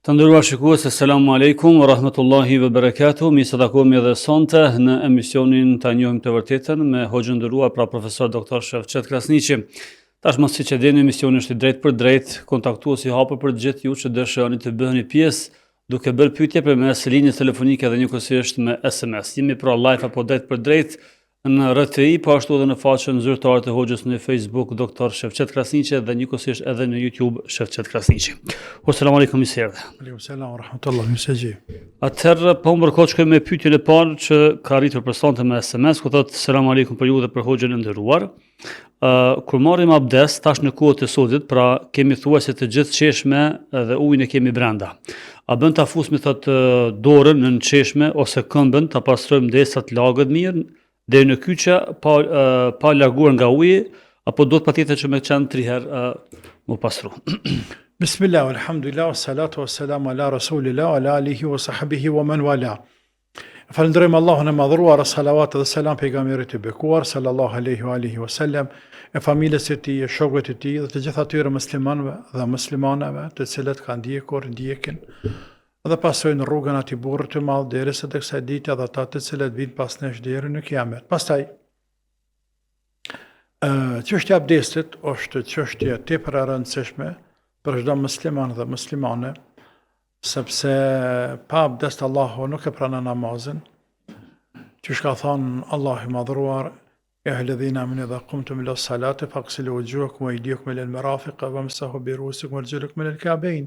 Të nderuar shikues, selamu alaikum wa rahmatullahi wa barakatuh. Mi së takohemi edhe sonte në emisionin Ta njohim të vërtetën me hoxhën nderuar pra profesor doktor Shevçet Krasniqi. Tashmë siç e dini, emisioni është i drejtë për drejtë, kontaktuesi i hapur për të gjithë ju që dëshironi të bëheni pjesë duke bërë pyetje përmes linjës telefonike dhe njëkohësisht me SMS. Jemi pra live apo drejt për drejt në RTI, po ashtu edhe në faqen zyrtare të hoxhës në Facebook Doktor Shevçet Krasniqi dhe njëkohësisht edhe në YouTube Shevçet Krasniqi. Selam aleikum misher. Aleikum selam wa rahmatullah, mirësegji. Atëherë po mbërkohë shkojmë me pyetjen e parë që ka arritur për sonte me SMS, ku thotë selam aleikum për ju dhe për hoxhën e nderuar. Kur marrim abdest tash në kohët e sotit, pra kemi thuajse të gjithë çeshme dhe ujin e kemi brenda. A bën ta fusmi thotë dorën në çeshme ose këmbën ta pastrojmë derisa të lagët mirë deri në kyçe pa larguar nga uji, apo do të patjetër që me qenë 3 herë mu pastru. Bismillah, alhamdulillah, salatu wassalamu ala rasulillah, ala alihi wa sahbihi wa man wala. Falënderojmë Allahun e madhruar, salavat dhe selam pejgamberit e bekuar sallallahu alaihi wa alihi wasallam, e familjes së tij, shokëve të tij dhe të gjithë atyre muslimanëve dhe muslimanave të cilët kanë ndjekin dhe pasojnë rrugën atij burrit të madh derisa tek kësaj dite dhe ata të cilët vijnë pas nesh deri në kiamet. Pastaj çështja e abdestit është çështje tepër e rëndësishme për çdo musliman dhe muslimane, sepse pa abdest Allahu nuk e pranon namazin. Që ka thënë Allahu i madhruar: "Ya alladhina amanu idha qumtum ila salati faghsilu wujuhakum wa aydiyakum ila al-marafiq wamsahu bi ru'usikum warjulakum ila al-ka'bayn."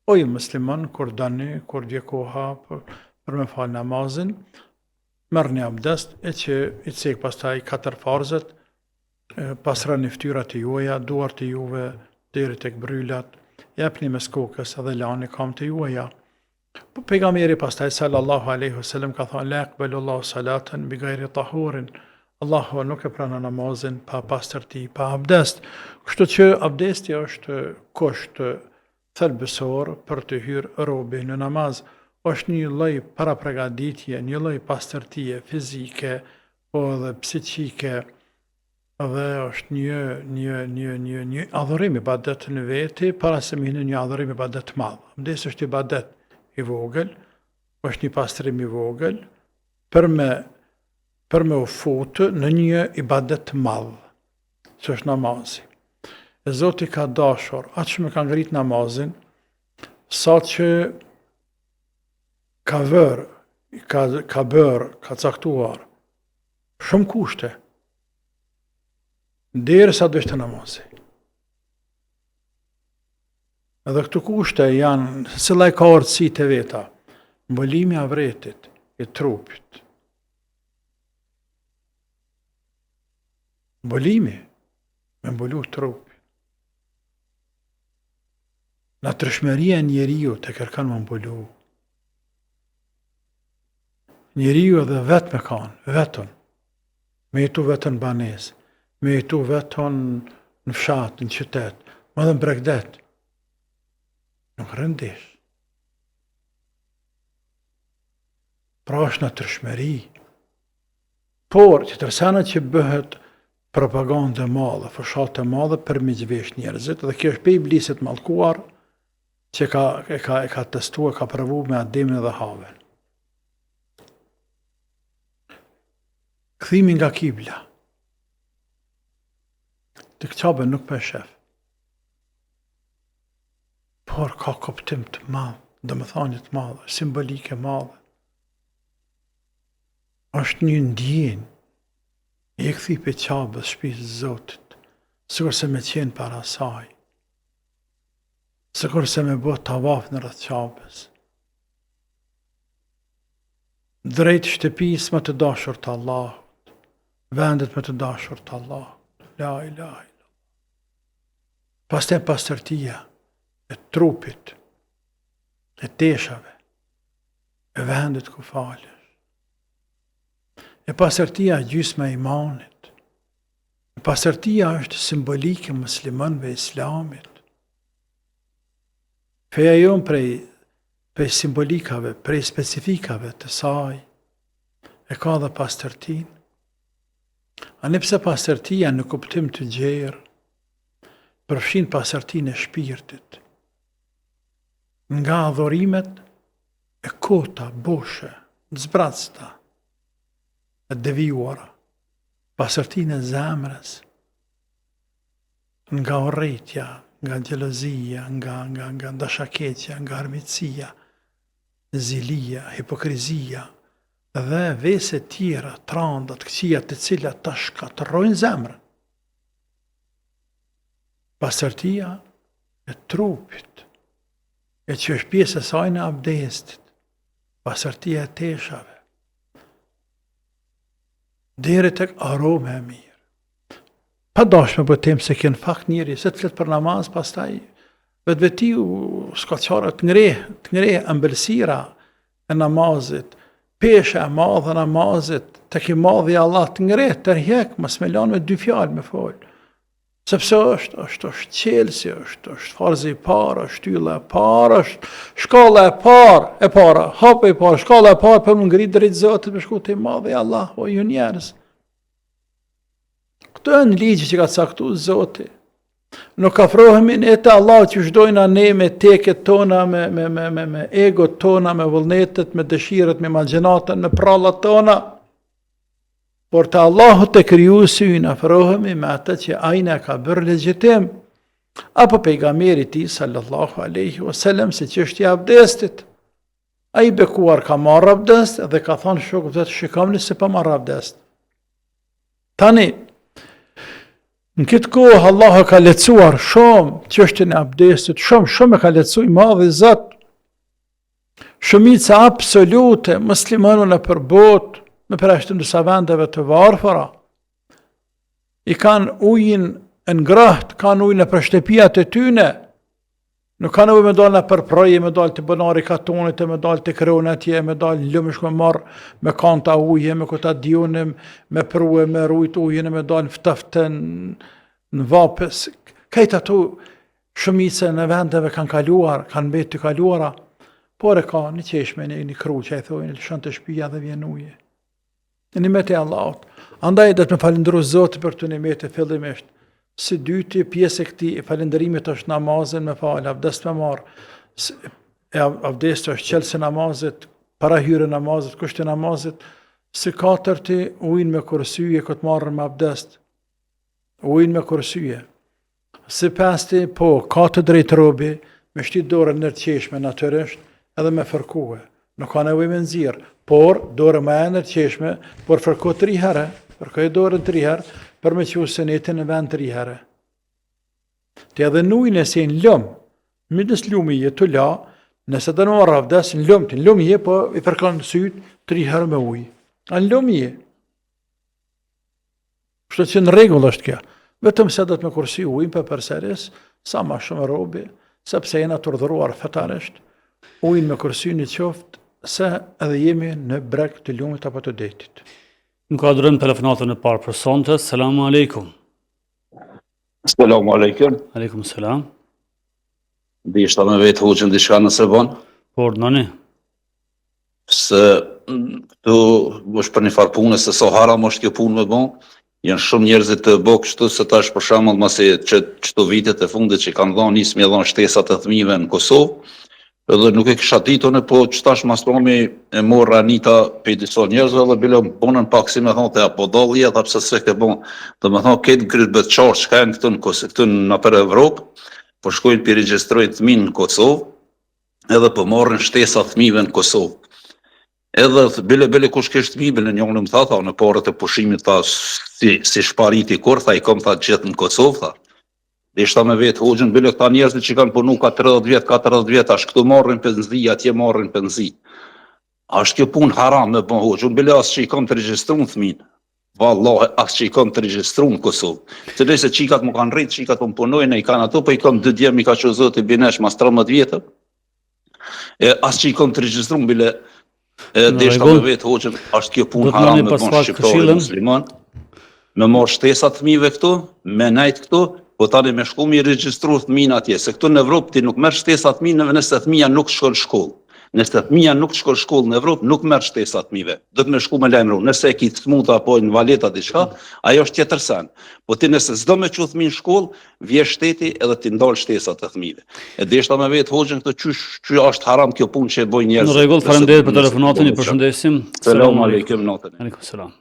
O ju musliman, kur dani, kur vje koha për me fal namazin, merrni abdest e që i cek pastaj 4 farzet, pastrani fytyrat e juaja, duart e juve deri tek brylat, jepni mes kokës edhe lani këmbët e juaja. Po pejgamberi pastaj sallallahu alaihi wasallam ka thënë: "La yaqbalu Allahu salatan bighayri tahurin." Allahu nuk e pranon namazin pa pastërti, pa abdest. Kështu që abdesti është kusht thelbësor për të hyrë robi në namaz. Është një lloj parapregaditje, një lloj pastërtie fizike, po edhe psiqike, dhe është një adhurim ibadet në veti, para se me një adhurim ibadet të madh. Abdesti është ibadet i vogël, është një pastrim i vogël për me u futë në një ibadet të madh, që është namazi. E Zoti ka dashur, atë që me ka ngrit namazin, sa që ka bërë, ka caktuar shumë kushte, derisa të vishte namazi. Edhe këtu kushte janë, se lloj ka orësit e veta: mbulimi i avretit, i trupit. Mbulimi, me mbulu trupin. Natyrshmëria e njeriu të kërkon më mbulu. Njeriu edhe vetë me kanë, vetën, me jetu vetën banesë, me jetu vetën në fshat, në qytet, më dhe në bregdet. Nuk rëndish. Pra është natyrshmëri. Por, që tërsana që bëhet propagandë e madhe, fushat e madhe për me zhvesh njerëzit, dhe kjo është pe iblisit mallkuar që ka testuar, ka provu me Ademin dhe Haven. Kthimi nga kibla. Të Ka'ben nuk për shef. Por ka kuptim të madh, domethënie të madh, simbolike madhe. Është një ndjenjë e kthi pe Ka'bes shtëpisë së Zotit, sikur se me qenë para saj. Sikur se me bë tavaf në rreth Ka'bes. Drejt shtëpisë më të dashur të Allahut, vendet më të dashur të Allahut. La ilaha illallah. Pastaj pastërtia e trupit, e teshave, e vendit ku falesh. E pastërtia gjysma e imanit. E pastërtia është simbolike muslimanëve islamit. Feja jon prej simbolikave, prej specifikave të saj, e ka dhe pastërtin. Anipse pastërtia në kuptim të gjerë, përfshin pastërtin e shpirtit. nga adhurimet e kota, boshe, zbracta, e devijuara, pasërtinë e zemrës, nga urrëtia, nga xhelozia, nga dashakeqja, nga armiqësia, zilia, hipokrizia dhe vese tjera, tranda, të këqija të cilat ta shkatërrojnë zemrën. Pasërtia e trupit, e që është pjesë e saj në abdestit, pasërtia e teshave, deri tek arome e mirë. Pa dashme bëtem se kënë fakt njëri, se të fletë për namaz, pastaj vetë s'ka qara të ngre ëmbëlsira e namazit, pesha e madhe e namazit, tek i madhi Allah të ngre, tërhjek, mas me lanë me dy fjalë me folë. Sepse është qelsi, është farzi i parë, është shtylla e parë, është shkalla e para, hapa e parë, shkalla e parë për më ngritë drejt Zotit me shku të i madhi Allah, o ju njerëz. Këto e në ligjë që ka caktu Zoti. Nuk afrohemi ne të Allah që shdojna ne me teket tona, me egot tona, me vullnetet, me dëshiret, me imagjinatën, me prallat tona. Por të Allahu të kriju synë, afrohemi me atë që ajna ka bërë legjitim, apo pejgamberi ti, sallallahu aleyhi wasallam, se që është i abdestit. A i bekuar ka marrë abdest dhe ka thonë shokëve të shikamni se pa marrë abdest. Tani, në këtë kohë Allah ka lecuar shumë çështjen e abdestit, shumë e ka lecu i madhi Zot. Shumica absolute muslimanëve në përbot, me përreshtë në disa vendeve të varfëra, i kanë ujin e ngrahtë, kanë ujin e për shtëpijat e tyne, nuk kanë ujin me dalë në përproje, me dalë të bënari katonit, me dalë të kronetje, me dalë lëmësh me marë, me kanta uje, me këta dionim, me prue, me rujt ujin, me dalë ftaftën në vapës. Kajtë ato shumice në vendeve kanë kaluar, kanë betë të kaluara, por e ka një qeshme, një kru që e thojnë, lëshën të shpija dhe vjen uje. Në nimet e Allahut. Andaj dhe të me falendru Zotë për të nimet e fillimisht. Si dyti pjesë e këti falendrimit është namazin me falë, abdest me marë, abdest është qelë namazit, para hyre namazit, kushte namazit, si katërti ujnë me kursyje këtë marrën me abdest, ujnë me kursyje. Si pesti, po, katë drejt robi, me shtit dorën nër qeshme natyrisht, edhe me fërkuhe. Nuk ka nevojë me nxirr, por dorë më e qeshme, por fërko 3 herë, fërkoj dorën 3 herë, për me qu senetin në vend 3 herë. Të edhe nujnë e se në lëmë, midis lumije të la, nëse të në marrë abdes, në lumije, po i fërkon syt 3 herë me ujë. Në lumije. Kështu që në rregull është kjo. Vetëm se do të me kursi ujnë për përseris, sa ma shumë robi, sepse jena të urdhëruar fetarisht, ujnë me kursi një qoftë, se edhe jemi në breg të lumit apo të detit. Në kuadrojmë telefonatën e parë për sonte. Selamu alaikum. Selamu alaikum. Aleikum selam. Dhe ishta me vetë hoqën diçka nëse bon. Por, nëni. Se këtu është për një farë punë, se so haram është kjo punë me bon. Janë shumë njerëzit të bo kështu, se tash për shembull masi çto vitet e fundit që kanë dhënë nisë me dhënë shtesat të fëmijëve në Kosovë. Edhe nuk e kisha ditën, po që tash mastroni e morra anita për disa njerëzve dhe bile bonën pak si me thonë të apo dalje, dhe pse se ke bon, dhe me thonë këtë kryt bëtë qarë që ka e në këtu në për Evropë, po shkojnë për regjistrojnë thminë në Kosovë, edhe po morën shtesa thmive në Kosovë. Edhe bile kush kështë thmi, bile njënë më tha, në parët e pushimit, tha, si shpariti kur, tha, i kom tha gjithë në Kosovë, tha. Dhe ishta me vetë hoxhën, bile këta njerëzit që kanë punu ka 30 vjetë, ashtë këtu marrin penzi, atje marrin penzi. Ashtë kjo punë haram me bon hoxhën, bile asë që i kam të regjistru në thminë. Vallahi, asë që i kam të regjistru në Kosovë. Të dhe se qikat më kanë rritë, qikat më punojnë, i kanë ato, po i kam 2 djemë, i ka që zotë i binesh mas 13 vjetë. Asë që i kam të regjistru, bile dhe ishta me vetë hoxhën, ashtë kjo punë haram me bon shqiptari musliman. Me marrë shtesat thmive këtu, me najtë këtu, po tani me shku mi regjistru thmin atje, se këtu në Evropë ti nuk merr shtesat thminëve nëse thmija nuk shkon shkollë. Nëse fëmia nuk shkon shkollë në Evropë, nuk merr shtesa fëmijëve. Do të më shku me lajmëru. Nëse e ki të smuta apo në valeta diçka, ajo është tjetër sen. Po ti nëse s'do me çu fëmijën në shkollë, vje shteti edhe ti ndal shtesat e fëmijëve. E deshta me vetë hoxhën këtë çysh është haram kjo punë që e bojnë njerëzit. Në rregull, faleminderit për telefonatën, ju përshëndesim. Selam aleikum natën. Aleikum selam.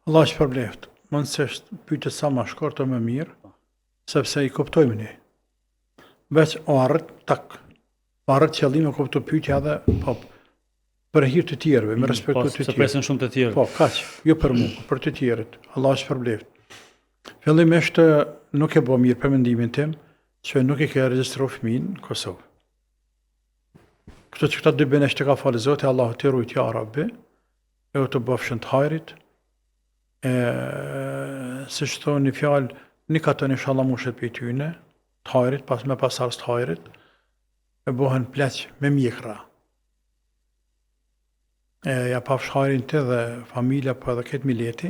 Allah shpërbleft. Mund se pyetje sa më shkurt o më mirë, sepse i kuptojmë ne. Veç o arrit tak. Arrit qëllimi kuptoj pyetja edhe po për hir të tjerëve, me respekt të Se tjerëve. presin shumë të tjerë. Po, kaq, jo për mua, për të tjerët. Allah shpërbleft. Fillimisht nuk e bë mirë për mendimin tim, që nuk i ka regjistruar fëmin në Kosovë. Kështu që këta dy bene që ka falë Zoti, Allahu të rujt ja Rabbi, e u të bëfshën të hajrit, si që thonë një fjalë, një katën inshallah mushet për i tyne, të hajrit, pas me pasarës të hajrit, e bohen pleq me mjekra. Ja pafsh hajrin të dhe familja po edhe këtë mileti,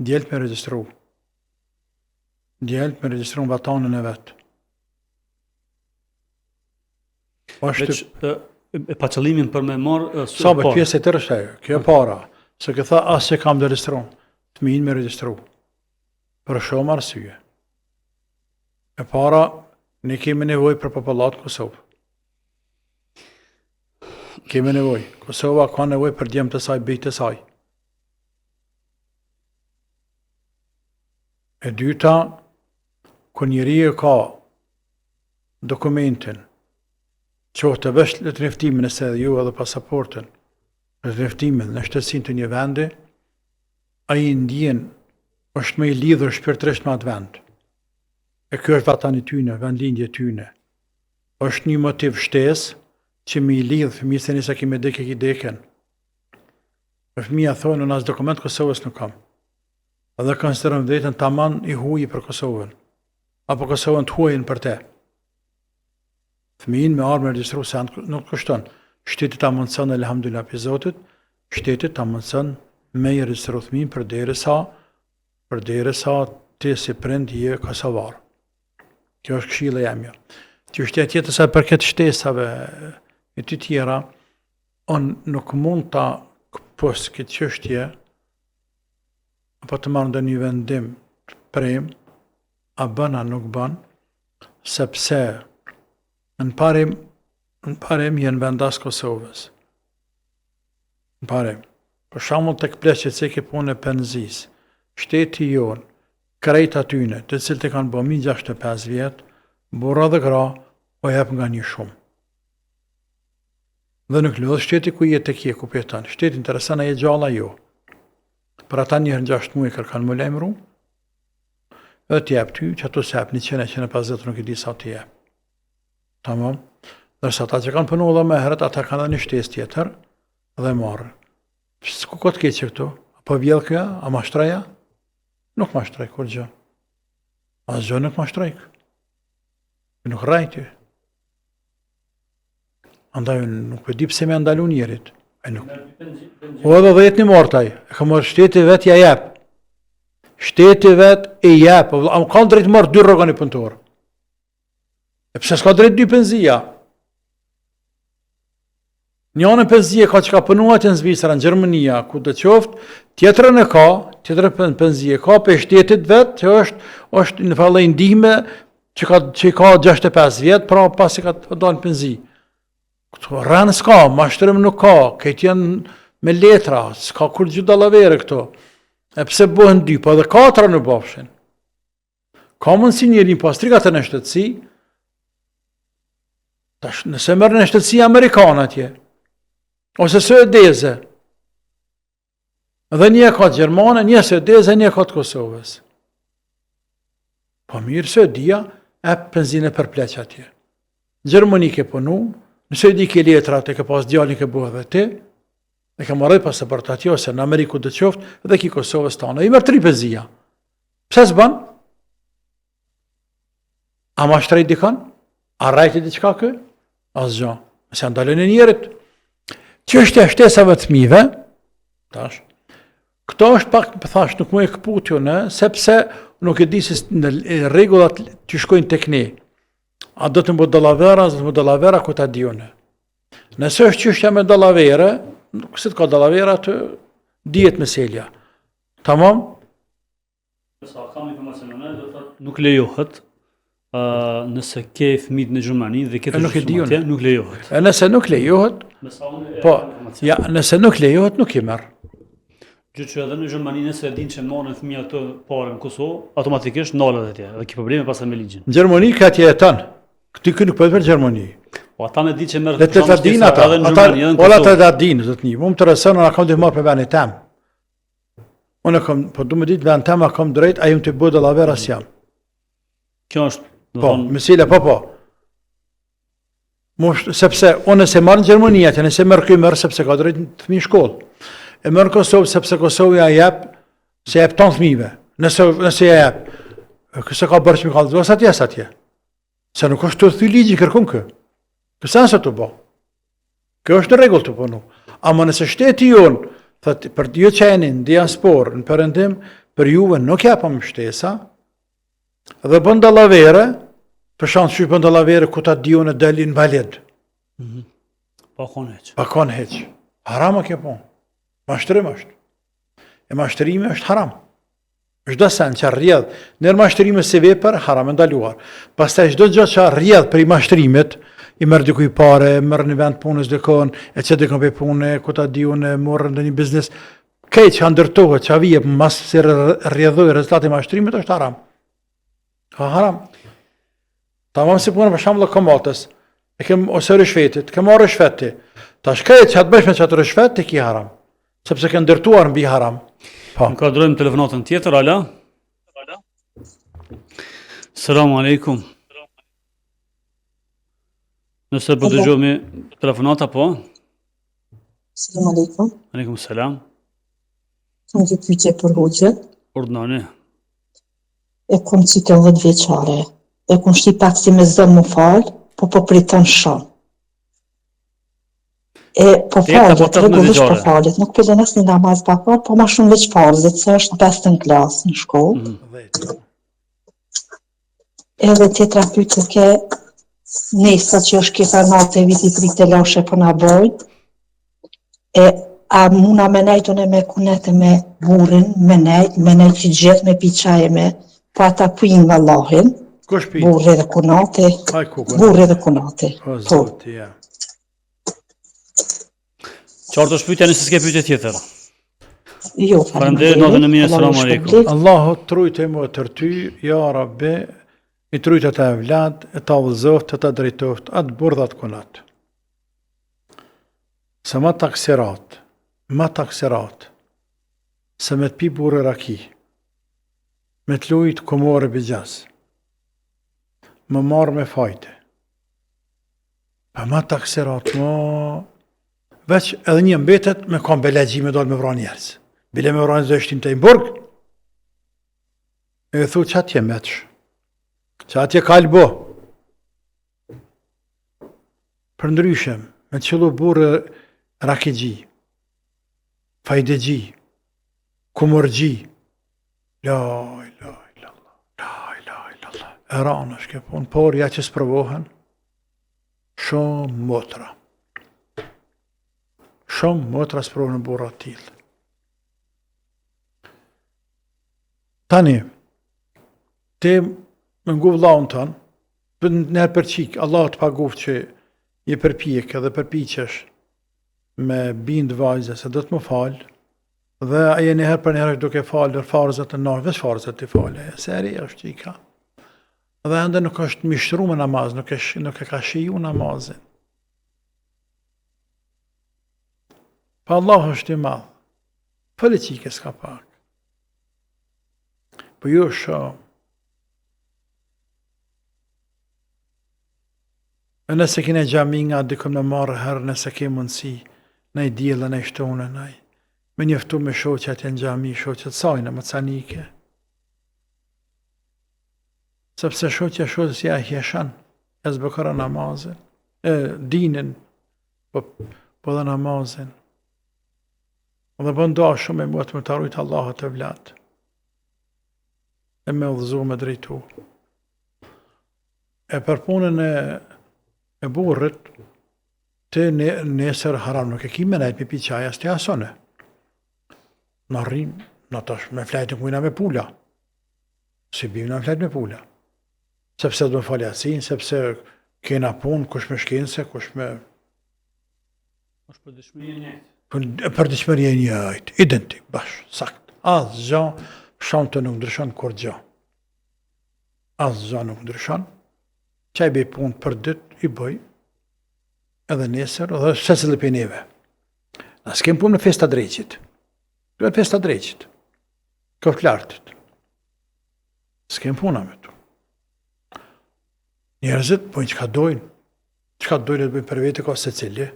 djelt me registru. Djelt me registru në vatanën e vetë. Veç e pa qëllimin për me marrë Sa për pjesë e tërë shtajë, kjo e para, se këtha asë që kam dhe registru, të minë me registru, për shumë arsye. E para, ne kemi nevoj për popullat Kosovë. Kemi nevoj. Kosova ka nevoj për djemë të saj, bijtë të saj. E dyta, kër njëri e ka dokumentin, që të vesh të njëftimin e se dhe ju edhe pasaportin, të njëftimin në shtësin të një vendi, a i ndjen është me i lidhur shpirtërisht me atë vend. E kjo është vatani tyne, vendlindje tyne. Është një motiv shtesë që me i lidhë fëmijë se njësa kime deke ki deken. Fëmija thonë, në asë dokument Kosovës nuk kam. Edhe konsiderën vetën taman i huji për Kosovën. Apo Kosovën të huajin për te. Fëmijin me arë me registru se nuk kushton. Shtetit ta mundësën, elhamdulillah për Zotit, shtetit ta mundësën me i registru fëmijin për dere sa ti si prind je Kosovar. Kjo është këshilla jamja. Që është tjetër sa për këtë shtesave e të tjera, unë nuk mund ta këpos këtë çështje apo të marrë ndë një vendim prem, a bën a nuk bën, sepse në parim jenë vendas Kosovës. Në parim. Për shembull tek pleqet se ke punë e penzis, shteti jonë, krejt atyne, të cilët e kanë bëmi 65 vjetë, burra dhe gra, o jep nga një shumë. Dhe nuk lodhë shteti ku jetë të kje ku petan. Shteti interesan e gjalla jo. Për ata njërë në 6 muaj kërë kanë më lejmëru, edhe t'jep ty, që ato s'jep 150 nuk i di sa t'jep. Tamam. Dërsa ata që kanë punu dhe me herët, ata kanë dhe një shtes tjetër dhe marrë. Ku këtë keqë këtu? Apo vjellë këja? A mashtraja? Nuk mashtraj, kur gjë. As gjë nuk mashtraj. Nuk rajti. Andaj nuk për di pse me ndalu njerit. O edhe dhe jetë një mortaj. E ka marrë shteti vetë ja jep. Shteti vetë e jep. A më kanë drejtë marrë 2 rrogani punëtorë. E pse s'ka drejtë 2 penzia? Njënë penzia ka që ka pënuat në Zvicra, në Gjermënia, ku dhe qoftë, tjetërën e ka, tjetërën penzia ka për shtetit vetë, që është në fallë e ndihme, që i ka 65 vjetë, pra pas i ka të dalë penzi. Këto rënë s'ka, mashtërim nuk ka, këtë janë me letra, s'ka kur gjithë dalavere këto. E pse bëhen 2, po edhe 4 në bafshin. Ka mundësi njëri pas 3 në shtetësi, nëse mërë në shtetësi Amerikanë atje, ose suedeze, dhe një ka të Gjermane, një suedeze, një ka të Kosovës. Po mirë, Suedia e penzinë për pleq atje. Gjermani ke punu, në Suedi ke letrat e ke pas djallin ke buhe dhe ti, e ke marrë pasaport atje, ose në Ameriku dhe qoftë, dhe ki Kosovës tonë. I mërë 3 penzia. Pse s'ban? A ma shtrejt dikan? A rajti diqka kë? Asgjo. Se ndalën e njerit. Çështja e shtesave të fëmijëve, tash. Këto është pak, thash, nuk më e këputjo në, sepse nuk e di se në rregullat që shkojnë tek ne. A do të më dallavera, do të më dallavera ku ta diune. Nëse është çështja me dallavere, nuk se të ka dallavera të dihet meselja. Tamam? Sa kam informacione, do thotë nuk lejohet nëse ke fëmijë në Gjermani dhe ke të Nuk e gjysmë diun. atje, nuk lejohet. E nëse nuk lejohet, Me sa unë e po, kam informacion. ja, nëse nuk lejohet, nuk i merr. Gjë që edhe në Gjermani nëse e dinë që marrin fëmijë atë parë në Kosovë, automatikisht ndalet atje. Dhe ke probleme pastaj me ligjin. Në Gjermani ka atje jeton. Këty nuk po për Gjermani. Po ata me dinë që merr Le të ta dinë ata. edhe në Ata Gjermani, edhe në ola Kosovë. të ta dinë, zot një. Unë të rëson, unë kam të marr për vendin tim. Unë kam, po du më ditë vendin tim, kam drejt, a jam të bëj dallavera jam. Kjo është, do Po, thonë, mesela po. Sepse unë se marr në Gjermani atë, nëse merr këy merr sepse ka drejt fëmijë shkollë. E merr në Kosovë sepse Kosovë ja jep, se jep ton fëmijëve. Nëse ja jep, këse ka bërë që mi kallë, atje. Se nuk është të thy ligji kërkon kë. Kësa nëse të bo. Kjo është në regull të punu. Ama nëse shteti jonë, thët, për ju qenin, në diasporë, në përëndim, për juve nuk ja pa më shtesa, dhe bën dallavere, për shanë që bën dallavere ku ta diu në delin valid. pa konë heq. Pa kon heq. Haram a kjo pun. Mashtrim është. E mashtrimi është haram. Çdo sen që rrjedh, nër mashtrime si vepër, haram e ndaluar. Pastaj çdo gjë që rrjedh për i mashtrimit, i merr dikuj pare, merr në vend punës dikon, e që dikon për punë, ku ta diu në morë në një biznes, këtë që ndërtohet, që avije mas se rrjedhoj rezultati i mashtrimit është haram. Ka haram. Tamam si punë për shembull komatës, e kem ose rishvetit, kem marrë rishveti. Tash këtë që të bësh me çatë rishvet ti ki haram, sepse ke ndërtuar mbi haram. Po. Në kadrojmë telefonatën tjetër, ala? Selamu alaikum. Nëse po dëgjojmë telefonata, po? Selam aleikum. Aleikum selam. Kam një pyetje për hoxhën. Urdhani. E kom cikën 10 vjeçare. E kom shti pak si me zëm më falë, po priton shumë. E po Teta, po falet, 18 rregullisht po vjeçare. falet. Nuk pëllon as një namaz pa fal, po ma shumë veç farzit, se është në 5. klasë në shkollë. Edhe tjetra pyetje ke nesër që është kjefa natë e viti 3 të lashe po na bojnë. E a muna me nejtë unë me kunete me burin, me nejtë që gjithë me pi qaje me, po ata pujnë me Allahin, Kush pi? burri dhe kunate, Haj kukën. burri dhe kunate. O Po, zoti, ja. Qartë është pyetja nëse s'ke pyetje tjetër. jo, Faleminderit, natën e mirë, selamu alaikum. Allahu trujte më tërty, ja Rabbi, i trujte të evlad, e të avëzoft, e të drejtoft, atë burdhat kunat. Se ma taksirat, se me të pi burë raki, me të lujt komore bëgjaz, më marrë me fajte. Pa ma taksirat, veç edhe një mbetet me kam belegji me dojnë me vra njerës. Bile me vra njerës dhe shtim të imburg, e thu që atje meqë, që atje kalbo. Për ndryshem, me qëllu burë rakegji, fajdegji, kumërgji, la ilaha illallah. E ranë është ke punë, por ja që s'provohen, shumë motra. Shumë motra s'provohen në burra t'ilë. Tani, te më ngu vllaun tënë, për nërë për qikë, Allah të paguf që je përpjek edhe përpiqesh me bind vajzë se do të më falë, dhe aje njëherë për njëherë është duke falë farzët e nashë, veç farzët të falë, se eri është që i ka. Dhe ende nuk është mishtru me namaz, nuk e ka shiju namazin. Pa Allah është i madhë, fële qike s'ka pak. Po ju shumë, e nëse kine gjami nga dikëm në marrë herë, nëse ke mundësi, në i djelë, në i shtone, me njëftu me shoqet e në gjami, shoqet sajnë, më canike. Sepse shoqet si a hjeshan, e zbëkëra namazin, dinin, po dhe namazin. Dhe bënda shumë e muat më të arrujtë Allahët të vlatë, e me udhëzu me drejtu. E për punën e burrit, ti nesër haram nuk e ki me najt me pi qaj as të asone. Në rrim, në tash me flajt nuk mujna me pula. Si bim në flajt me pula. Sepse do më faljasin, sepse kena punë, kush me shkense, kush me... Është për dëshmëri e njëjtë. Për dëshmëri e njëjtë, identik, bash, sakt. Asë gjë, shanë të nuk ndryshon kur gjë. Asë gjë nuk ndryshon. Qaj bëj punë për dit, i bëj, edhe nesër, edhe secili prej neve. Na s'kem punë në festa dreqit. Duhet festa dreqit. Këft lartit. S'kem puna me tu. Njerëzit bojnë çka dojnë. Çka dojnë të bëjnë për vete ka secili.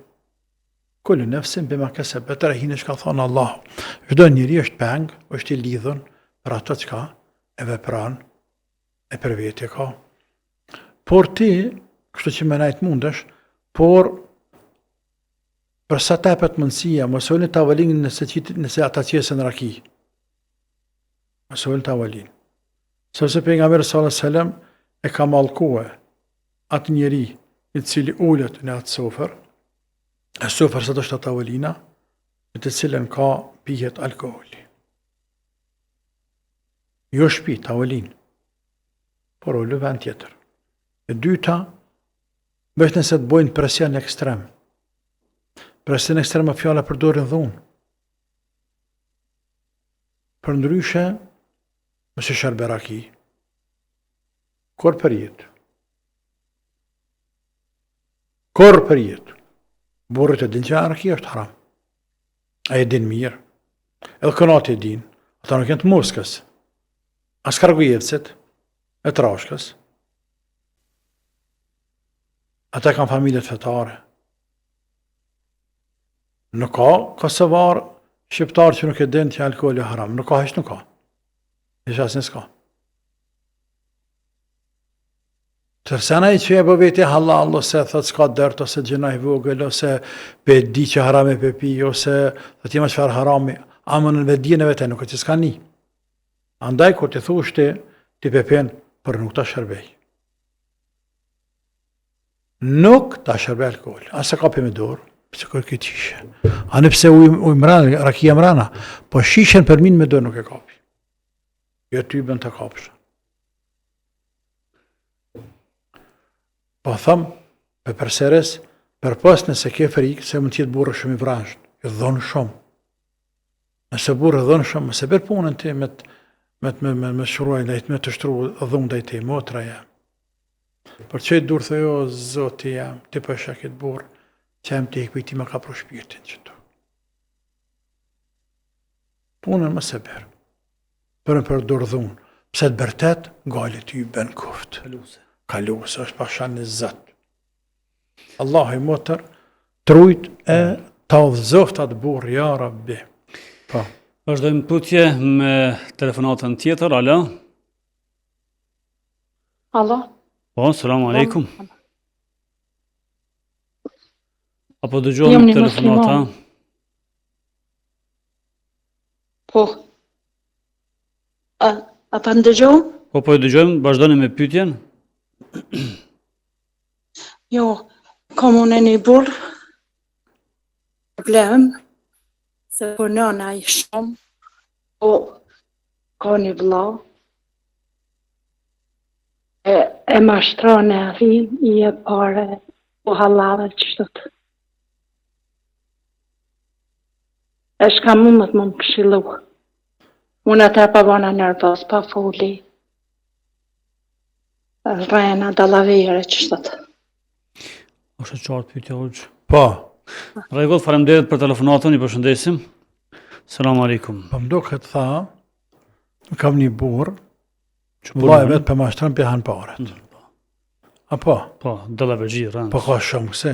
Kullu nefsin bima kasabet rahina çka thonë Allahu. Çdo njeri është peng, është i lidhur për ato çka e vepron e për vete ka. Por ti, kështu që më najt mundesh, por për sa tepet mundësia, mos ulni tavolin nëse ata qesën raki. Mos ulni tavolin. Sepse pejgamberi sallallahu alajhi wasallam e ka mallkuar atë njeri i cili ulet në atë sofër, e sofër sa do shta tavolina, në të cilën ka pijet alkoholi. Jo shpi, tavolin, por ullu vend tjetër. E dyta, bëjt nëse të bojnë presion ekstrem. Presion ekstrem e fjala përdorin dhunë. Për ndryshe, mëse shërberaki, kur për jetë. Kur për jetë. Burrit e din që araki është haram. A e din mirë. Edhe kënat e din. Ata nuk jenë të Moskës. As Kargujevcet, e Trashkës. Ata kanë familjet fetare. Nuk ka Kosovar shqiptar që nuk e din që alkoholi është haram. Nuk ka, hiç nuk ka. Hiç asnjë s'ka. Tërsena i që e bë veti halal, ose thot s'ka dërt, ose gjinaj vogël, ose pe di që haram e pe pi, ose thot jema qëfar harami, amën në vedjen e vete, nuk e që s'ka ni. Andaj, kur të thush ti pepen, për nuk ta shërbej. Nuk ta shërbej alkohol, asa ka për me dorë, pëse kërë këtë shishe. A nëpse uj mrana, rakia mrana, po shishen për min me dorë nuk e kapi. Jo ty bën të kapsh. Po thëmë, për përseres, për pas nëse ke frikë, se mund tjetë burë shumë i vrashën, i dhonë shumë. Nëse burë dhonë shumë, mëse bërë punën ti me shruaj, me të shtru dhunë dhe i ti, motra jam. Për që i durë thë jo, zoti jam, ti përsha këtë burë, që jam ti i kujti me ka pro shpirtin që tu. Punën mëse bërë, përën për durë dhunë, pëse të bërtet, galit ju ben kuftë. Kaluse, është pashan në zëtë. Allah i motër, trujt e ta udhëzoft atë burë, ja Rabbi. Po. Vazhdojmë tutje me telefonatën tjetër, alo? Alo? Po, selamu alaikum. Apo dëgjohëm telefonata? Po. A pa ndëgjohëm? Po dëgjojmë, vazhdojmë me pyetjen. Jo, kam unë një burë problem, se për nëna i shumë, po ka një vëlla, e mashtron e arrin, i e pare, po halave qështët. E shka mu më të më këshilu. Unë atë pa bona nervos, pa foli. Rrena, dalavere, qështët. Është qartë pyetja hoxh. Po. Rregull, faleminderit për telefonatën, i përshëndesim. Selam aleikum. Po më do këtë tha, kam një burë, Që vëlla e vetë për mashtron për hanë paret. Apo? Po, dalavegji, rëndë. Po ka shumë këse.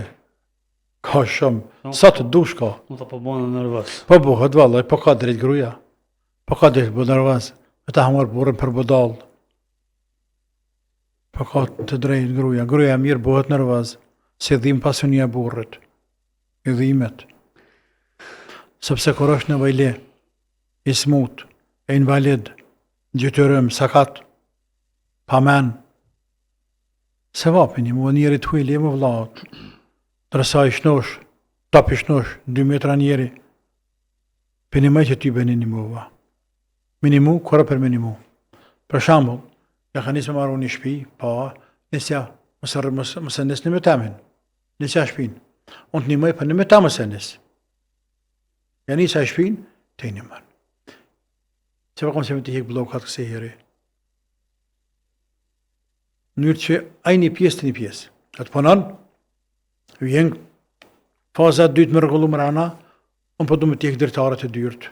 Ka shumë. Sa të dush ka. Më të po bënë nervos. Po buhet vallaj, po ka drejt gruja. Po ka drejt bu nervos. E ta hamar burën për budall. Po ka të drejt gruja. Gruja mirë buhet nervos. Se dhim pasunia burrit. I dhimet. Sepse kur është në vajle, i smut, e invalid, gjytërëm, sakat, pamen, Se vapi një mua njerit huili e më vlaut. Dërsa i shnosh, top i shnosh, 2 metra njeri. Për një maj që ty bëni një muva. Minimu, kora për minimu. Për shambull, ja ka nisë me marru një shpi, pa, nisja, mëse nisë një me temin. Nisja shpin. Unë të një maj për një me ta mëse nisë. Ja nisja shpin, të një mërë. Që pa kom që me të hek blokat këse heri. Njërë që aj një pjesë të një pjesë. Atë ponon, vjen faza 2 me rregullu më rana, unë po du me t'jek dërtarët e dyrt.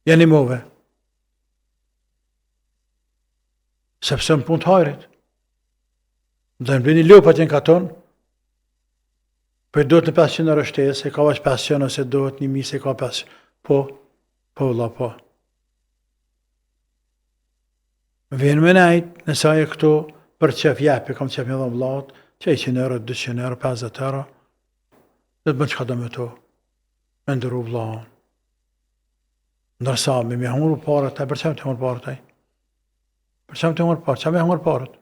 Janë i move. Sepse më punë të hajrit. Dhe në bëni lopat jenë katon, për do të në 500 euro shtesë, se ka vash 500 ose do të 1000, se ka 500. Po, vëlla, po. Vjen me nejt, nësa e këto, për qef jepi, kam qef një dhe vllaut, që 100 euro, 200 euro, 50 euro, dhe të bënë qka do me to, me ndëru vllaun. Ndërsa, me hungru parët, për qem të hungru parët, për qem të hungru parët, qem e hungru parët.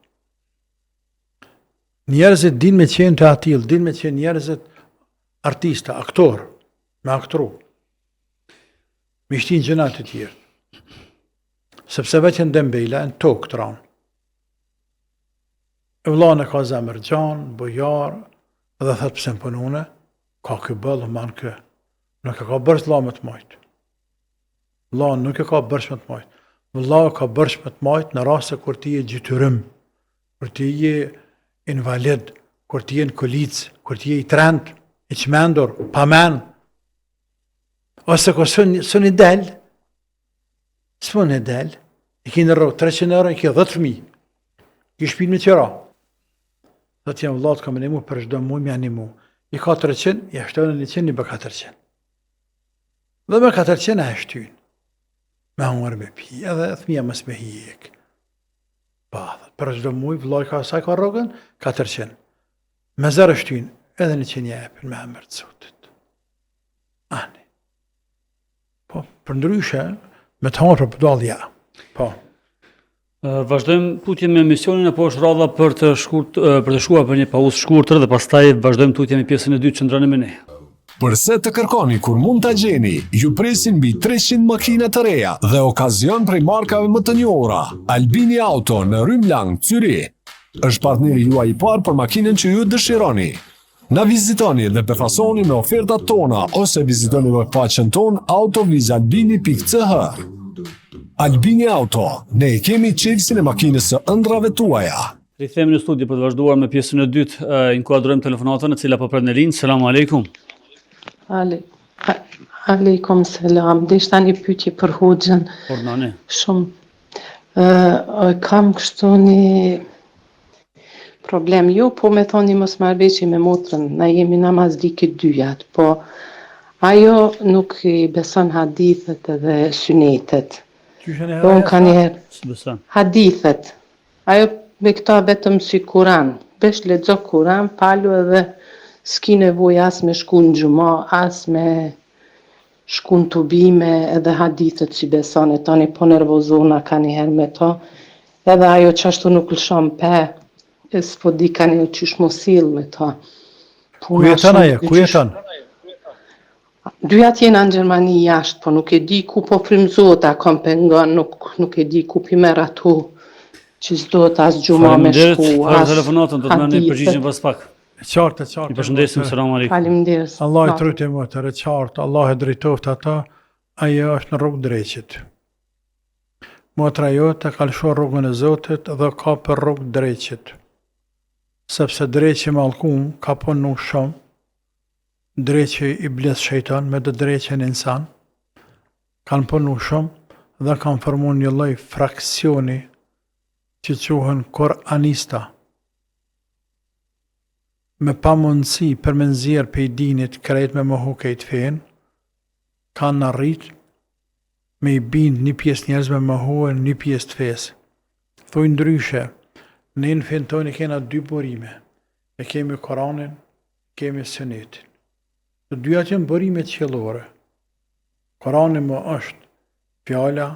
Njerëzit din me qenë të atil, din me qenë njerëzit artista, aktor, me aktru. Me shtin gjënat të tjerë. Sepse veç në Dembejla, në tokë të ranë. E vllane ka zemër gjanë, bojar, dhe thëtë pëse më punune, ka kë bëllë, manë kë. Nuk e ka bërsh la më të majtë. Vllane nuk e ka bërsh më të majtë. Vllane ka bërsh më të majtë në rase kur ti e gjytyrëm, kur ti e invalid, kur ti e në kolicë, kur ti e i trend, i qmendur, pa men. Ose kur së një del, s'po në del, i ki në rrë 300 euro, i ki 10.000. I shpin me qëra. Dhe të jenë vllatë ka me një mu, për shdo mu, me një mu. I ka 300, i ashtonë në 100, i bë 400. Dhe me 400 e ashtynë. Me hungër me pi, edhe thmija mës me hijek. Pa, për shdo mu, vllaj ka saj ka rogën, 400. Me zërë ashtynë, edhe 100 jepin, me emër të Zotit. Ani. Po, për ndryshe, me të hangër për përdall, ja. Po. Vazhdojmë tutje me emisionin, apo është radha për të shkuar për një pauzë shkurtër dhe pastaj vazhdojmë tutje me pjesën e dytë, qëndroni me ne. Përse të kërkoni kur mund ta gjeni, ju presin mbi 300 makina të reja dhe okazion prej markave më të njohura. Albini Auto në Rrymlang, Zyri, është partneri juaj i parë për makinën që ju dëshironi. Na vizitoni dhe përfasoni me ofertat tona ose vizitoni webfaqen ton autovizalbini.ch. Albini Auto, ne e kemi qelsin e makinës së ëndrave tuaja. Rikthehemi në studio për të vazhduar me pjesën e dytë, inkuadrojmë telefonatën e cila po pret në linjë. Selam aleikum. Aleikum selam. Deshta një pyetje për Hoxhën. Por nane. Shumë. Kam kështu një problem, jo, po me thonë një mosmarrëveshje me motrën, na jemi namazlike dyjat, po ajo nuk i beson hadithet edhe synetet. Po unë ka njëherë hadithet. Ajo me këta vetëm si Kuran. Vesh lexo Kuran, palu edhe s'ki nevojë as me shku në xhuma, as me shku në tubime, edhe hadithet si beson e tani po nervozona ka njëherë me to. Edhe ajo qashtu nuk lëshon pe, e s'po di ka një qysh mosil me ta. Ku jeton ajo? Ku jeton? Dyjat jena në Gjermani jashtë, po nuk e di ku po frymëzohet, a kam pengon, nuk e di ku pi merr atu, që s'dohet as gjuma me shku, as telefonatën, do të më ne përgjigjen pas pak. Qartë. I përshëndesim, selam aleikum. Faleminderit. Allah i tryti motër, e qartë, Allah e drejtoft ata, ajo është në rrugë drejqit. Motra jote ka lëshuar rrugën e Zotit dhe ka për rrugë drejqit. Sepse drejqi mallkum ka punu shumë, drejqi i bles shejtan me dhe drejqin insan, kanë punu shumë dhe kanë formu një lloj fraksioni që quhen Koranista. Me pa mundësi për me nxjerr pej dinit krejt me mohu kejt fen, kanë arrit me i bind një pjesë njerëz me mohu një pjesë të fesë. Thuj ndryshe, ne në fen toni kena 2 burime. E kemi Koranin, kemi Sunetin. Të dyja janë burime qiellore. Korani më është fjala,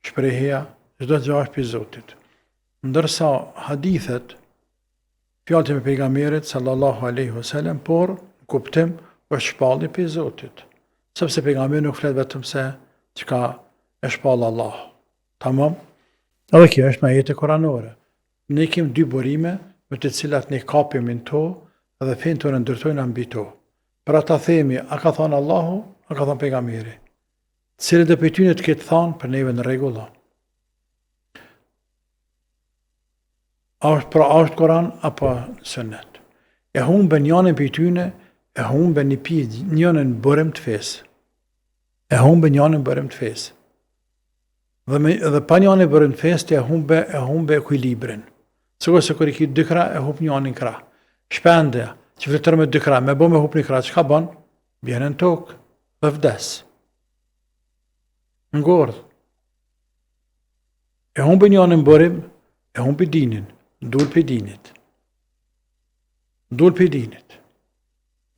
shprehja, çdo gjë është prej Zotit. Ndërsa hadithet fjalët e pejgamberit sallallahu alaihi wasallam, por në kuptim është shpallje për Zotit. Sepse pejgamberi nuk flet vetëm se çka e shpall Allah. Tamam? Edhe kjo është me ajete kuranore. Ne kemi dy burime me të cilat ne kapim në to dhe fenë tonë ndërtojnë mbi to. Për ata themi, a ka thënë Allahu, a ka thënë pejgamberi. Cilët e prej tyre të ketë thënë për neve në rregull. A është Koran apo Sunet? E humben njërin prej tyre, e humben njërin burim të fesë. E humben njërin burim të fesë. Dhe pa njërin burim të fesë e humbe ekuilibrin. Sikur se kur i ki dy krah e humb njërin krah. Shpendja që fletër me dy krah, me bo me humb një krah, çka bën? Bjen në tokë dhe vdes. Ngordh. E humbe njërin burim, e humbi dinin. Dul për dinit. Dul për dinit.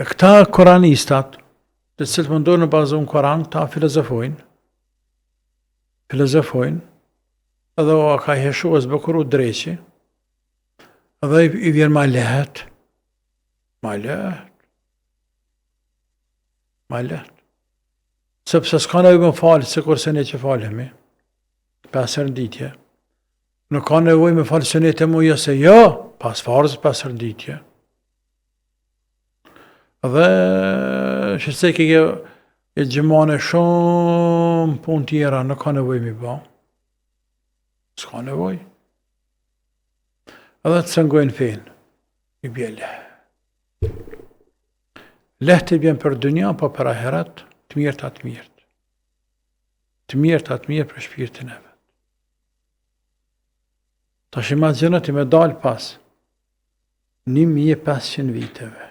E këta koranistat, të cilët mundohen në bazë në Koran, këta filozofojnë, edhe o ka heshu e zbëkuru dreqi, edhe i vjen ma lehet. Sepse s'ka nevojë me falë, se kurse ne që falemi, 5 ditje. Nuk ka nevojë me falë sunet e muja se jo, pas farz, pas rënditje. Dhe shëse ke e gjimane shumë pun tjera, nuk ka nevojë mi ba. S'ka nevojë. Edhe të sëngojnë fenë, i bje lehë. Lehë të bjen për dënja, po për ahiret, të mirët atë mirët. Të mirët atë mirë për shpirtin e vetë. Ta shima gjënët i me dalë pas 1500 viteve.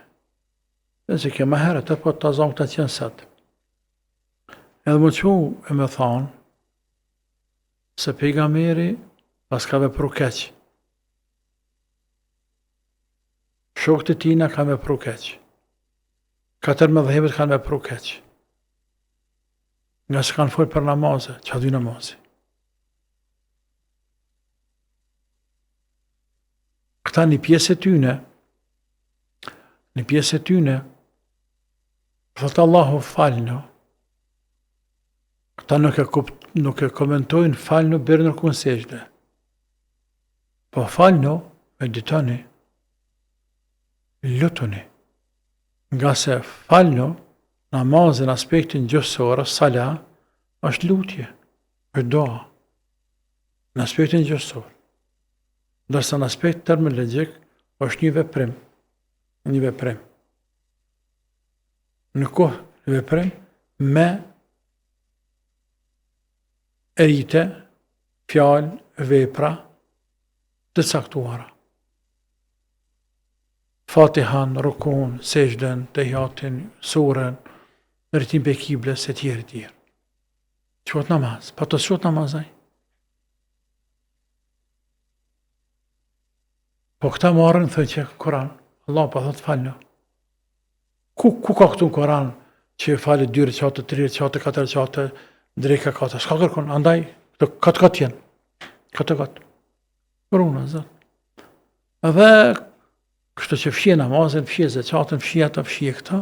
Dhe se ke ma herët e po të zonë këtë qenë sëtë. Edhe më që e me thonë se pejgamberi pas ka vepru keq. Shokët e tina ka vepru keq. 4 mëdhëhebet kanë vepru keq. Nga se kanë folë për namazë, që dy namazë. Këta një pjesë e tyne, thotë Allahu falno. Këta nuk e komentojnë falno bërë në kënë sejde. Po falno, meditoni, lutoni. Nga se falno, namazin aspektin gjësora, sala, është lutje, është doa. Në aspektin gjësor. Dërsa në aspekt terminologjik është një veprim. Në kohë një veprim me erite, fjalë, vepra të caktuara. Fatihan, rukun, sejden, tehiatin, surën, në rritim për kibles e tjerë. Qëtë namaz, pa të qëtë namazaj. Po këta marrën, thënë që Koran, Allah pa thëtë falno. Ku ka këtu në Koran që falit 2 reqate, 3 reqate, 4 reqate, drejka 4, s'ka kërkon, andaj, katë jenë, katë. Runa, zëtë. Edhe, kështë që fshje namazin, fshje zeqatën, fshje ata, fshje këta.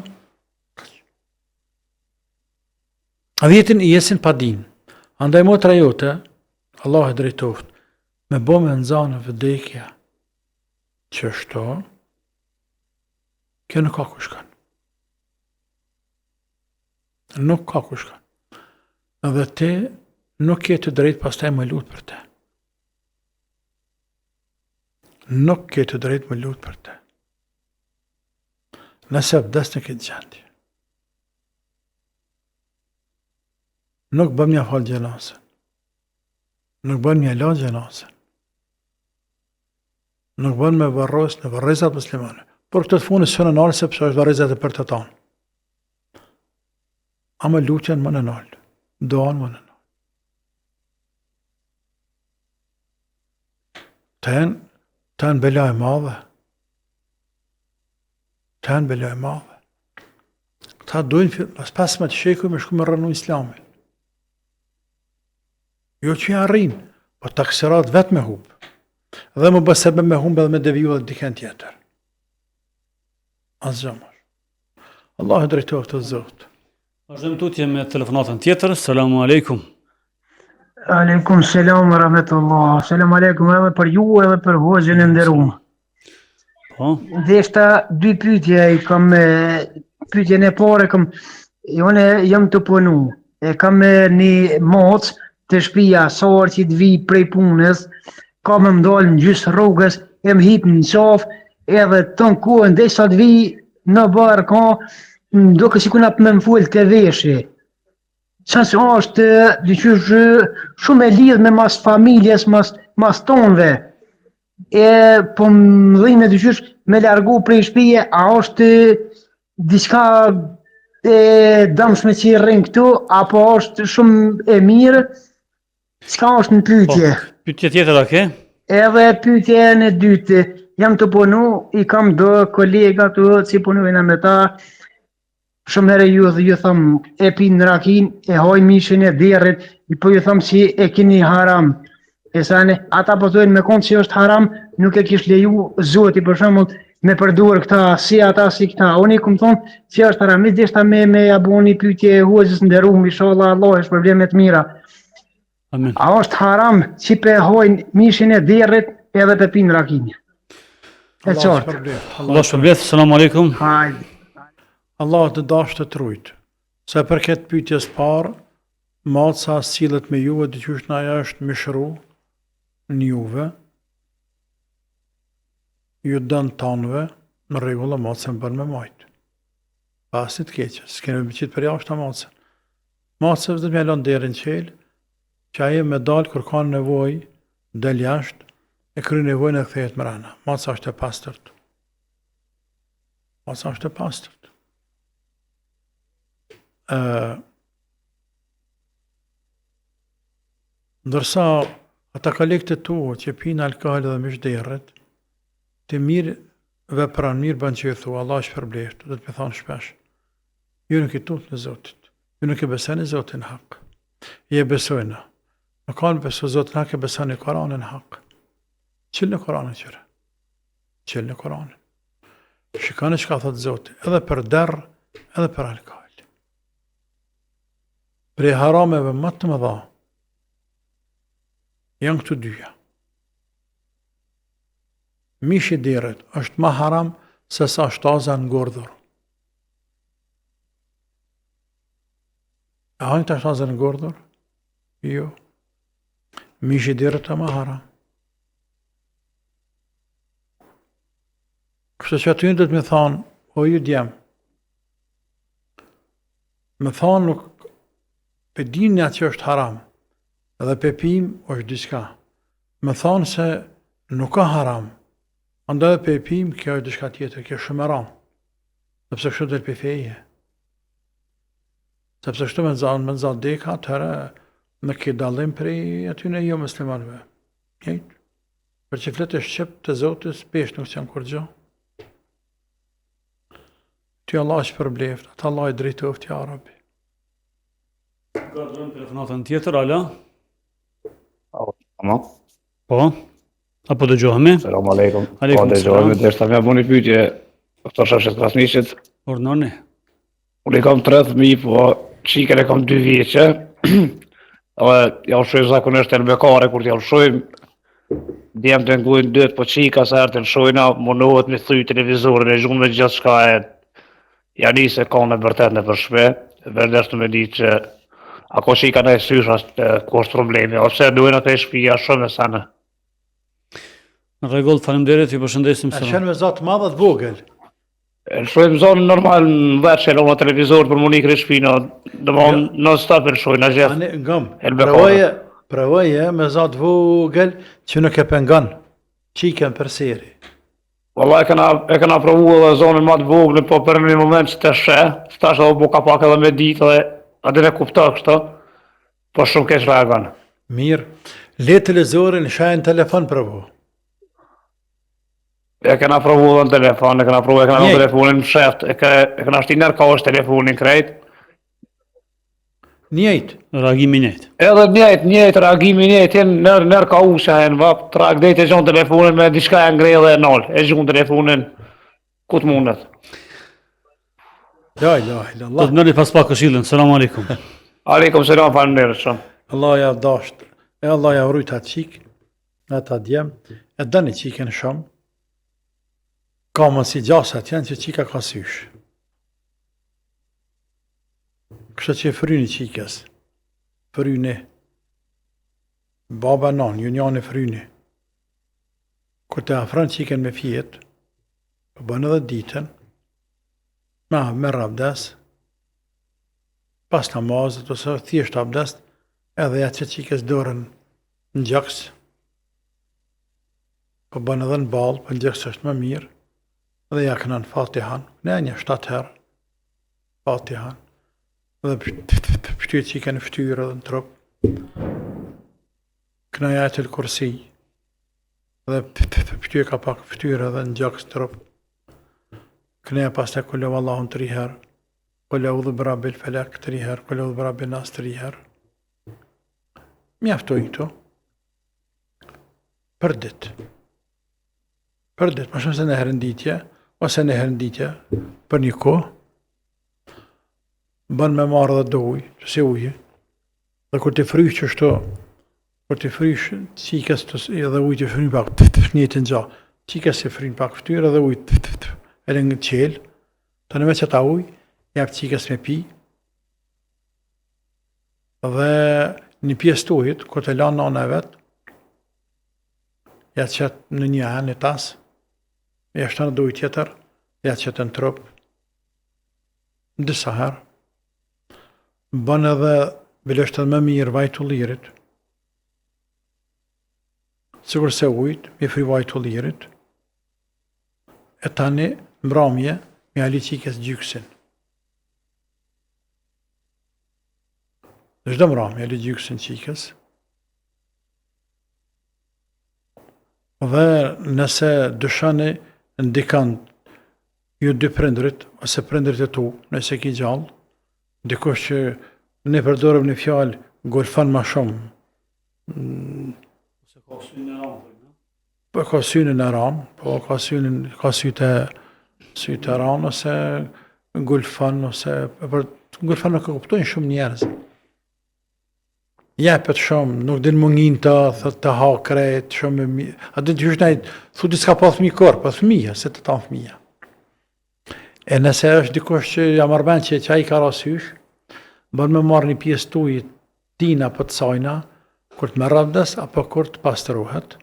A vjetin i jesin pa din. Andaj motra jote, Allah e drejtoft, me bo me nëzanë vëdekja, që shto, kjo nuk ka ku shkan. Nuk ka ku shkan. Edhe te nuk ke të drejt pas taj më lutë për te. Nuk ke të drejt më lutë për te. Nëse vdes në këtë gjendje. Nuk bëm një falë gjenasën. Nuk bëm një la gjenasën. Nuk bën me varros në varrezat muslimane. Por këtë të funë së në nalë, sepse është varrezat e për të tanë. Ama lutjen më në nalë. Doan më në nalë. Të në bela e madhe. Këta dojnë, pas me të sheku me shku me rënu islamin. Jo që janë rrinë, po të kësirat vetë me hubë. Dhe më bësebe me humbë dhe me deviju dhe diken tjetër. Asgjë më. Allah e drejtoft të Zot. Vazhdojmë tutje me telefonatën tjetër. Selamu alaikum. Aleikum selam wa rahmetullah. Selam aleikum edhe për ju edhe për hoxhën e nderuar. Po, Deshta dy pyetje i kam pyetjen e parë kam unë jam të punu. E kam një moc të shtëpia sa orë që të vi prej punës, kam më ndalë në gjysë rrugës, e më hip në qafë, edhe të në kohën dhe sa të vi në barë ka, duke si kuna për me më full të veshë. Qas është dyqysh shumë e lidh me mas familjes, mas tonëve. E po më dhime dyqysh me largu prej shtëpie, a është diçka e dëmshme që i rrin këtu, apo është shumë e mirë? Çka është në pyetje? pyetje tjetër a ke? Edhe pyetja e dytë, jam të punu, i kam do kolega të që punojnë me ta, shumë herë ju thëm, e pinë rakin, e hoj mishin e derrit, po ju thëm si e keni haram. E sane, ata po thojnë me konë që është haram, nuk e kish leju Zoti për shembull me përdur këta, si ata si këta. Unë i kum thonë që është haram, i deshta me abu një pyetje hoxhës nderuar, inshallah Allah është problemet mira. Amin. A është haram që pe hojnë mishin e derrit edhe pe pinë rakin? E qartë. Allah shpërblet. Selamu alaikum. Hajde. Allah të dashë të trujtë. Se për këtë pyetjes parë, maca sillet me juve, dyqysh na ajo është mishru në juve, ju dënë tanëve, në rregull macën bën me majtë. Pasit keqë, s'kene me qitë për jashtë ta macën. Macën dhe me lënë derin qelë, që aje me dalë kër ka nevoj, del jashtë, e kry nevojnë e kthehet mrena. Maca është e pastërt. Maca është e pastërt. Ndërsa ata kolegët e tu që pinë alkohol dhe mishderët, të mirë vepran, mirë bën që ju thua, Allah është përbleft, dhe të me thonë shpesh. Ju nuk i tut në Zotit, ju nuk i beseni Zotin hak, i e besojna. Nuk kanë besu Zotin hak, e besoni Koranin hak. Qilë në Koranin qëre, qilë në Koranin. Shikani që ka thotë Zotin, edhe për derë, edhe për alkohol. Prej harameve më të mëdha janë këtu dyja. Mishi i derrit është më haram se sa shtaza në gordhur. A hajnë të shtaza në gordhur? Jo. Mishi i derrit është më haram. Kështu që aty do të më thonë, o ju djem, më thonë nuk pe dinja që është haram, edhe pe pim është diçka. Me thonë se nuk ka haram, andaj pe pim kjo është diçka tjetër, kjo është shumë haram. Sepse kështu del pe feje. Sepse kështu me nxall deka, atëherë me ke dallim prej atyne jo muslimanëve. Njëjtë. Për që fletë shqip të Zotit, pesh nuk janë kur gjë. Ty Allah është përbleft, atë Allah i drejtoft ja Rabbi. Gardojmë telefonatën tjetër, ala? Amo. Po, apo dëgjohemi? Selam aleikum. Aleikum Po dëgjohemi, dhe shta mja bu një pyetje, doktor Shefqet Krasniqit. Urnoni. Unë i kam 30.000, po qikën e kam 2 vjeqe, dhe ja ushojmë zakonisht e në bekare, kur t'ja ushojmë, djemë të ngujnë dëtë, po qika sa herë të nëshojna, mundohet me thuj televizorin e gjumë me gjithë shka e janë se ka në vërtet në përshpe, vërdesh të me di që ako që i ka në e sysh ku është problemi, ose duhen atë e shpija shumë e sanë. Në rregull, faleminderit, ju përshëndesim. A qenë me zatë madhe të vogël? Shojmë zonë normal në vetë që e në televizor për më një kërë shpina, dhe më në stop e shojnë, në gjithë. Ngëm, prevoje me zatë vogël që nuk e pengan, qiken për seri. Valla e kena provu edhe zonën ma të vogël, po për një moment që të shë, stash edhe buka pak edhe me ditë dhe adin e kupta kështë, po shumë keq reagan. Mirë, le televizorin, shajnë telefon provu. E kena provu edhe në telefon, e kena provu, e kena në telefonin në sheft, e kena shti nërë ka është telefonin krejt. Njejt. Reagimi njejt. Edhe njejt, reagimi njejt, jenë nërë ka usha, jenë vap, trak dhejt e gjonë telefonin me diçka e ngrej dhe e nol, e gjonë telefonin ku të mundet. La ilaha Do illallah. të merrni pas pak këshillën. Selam aleikum. Aleikum selam, faleminderit shumë. Allah ja dasht, e Allah ja vrujt atë qik, ata djem, e dëni qiken shumë, ka mësi gjasat janë që qika ka sysh. Kështë që fryni qikës, fryni, baba non, ju njani fryni. Kur të afran qiken me fjet, po bën edhe ditën, me rabdes, pas namazit ose thjesht abdest, edhe ja që qikës dorën në gjaks, po bën edhe në balë, po në gjaks është më mirë, edhe ja kënan Fatihan, ne një 7 herë, Fatihan, edhe pështyr qikën në ftyrë edhe në trup, këna Ayatul Kursi, edhe pështyr ka pak ftyrë edhe në gjaks trup, këna pas të kullu Allahun 3 herë, kullu udhu birabil felak 3 herë, kullu udhu birabil nas 3 herë, mjaftojnë këto, për ditë. Për ditë, më shumë se në herën ditje, ose në herën ditje, për një kohë, bën me marrë dhe do ujë, që se ujë, dhe kur të frysh që shto, kur të frysh qikës edhe ujë të frynë pak, njëtë në gja, qikës se frynë pak ftyrë edhe ujë, edhe në qelë, të në me që ta ujë, jap qikës me pi, dhe një pjesë të ujit, kur të lanë nana e vetë, ja të qëtë në një anë, një tasë, ja shtë në dojë tjetër, ja të qëtë në trup, në disa herë, bën edhe bileshtë edhe më mirë vaj të lirit, sigur se ujt, mi fri vaj të lirit, e tani mramje, mi ali qikës gjyksin. Çdo mramje ali gjyksin qikës, dhe nëse dëshani ndikan ju dy prindrit, ose prindrit e tu, nëse ki gjallë, dikush që ne përdorëm një fjalë golfan ma shumë, po ka synin e ranë, po ka sytë e ranë, ose golfan, ose golfan nuk e kuptojnë shumë njerëz. Jepet shumë, nuk din mungin të ha krejt, shumë e mirë. A din të hysh najt, thuti s'ka pa fëmijë kor, pa fëmija, se të tanë fëmija. E nëse është dikush që ja marrë që ai ka rasysh, bën me marrë një pjesë të ujit tina për të sajna, kur të merr abdes, apo kur të pastrohet.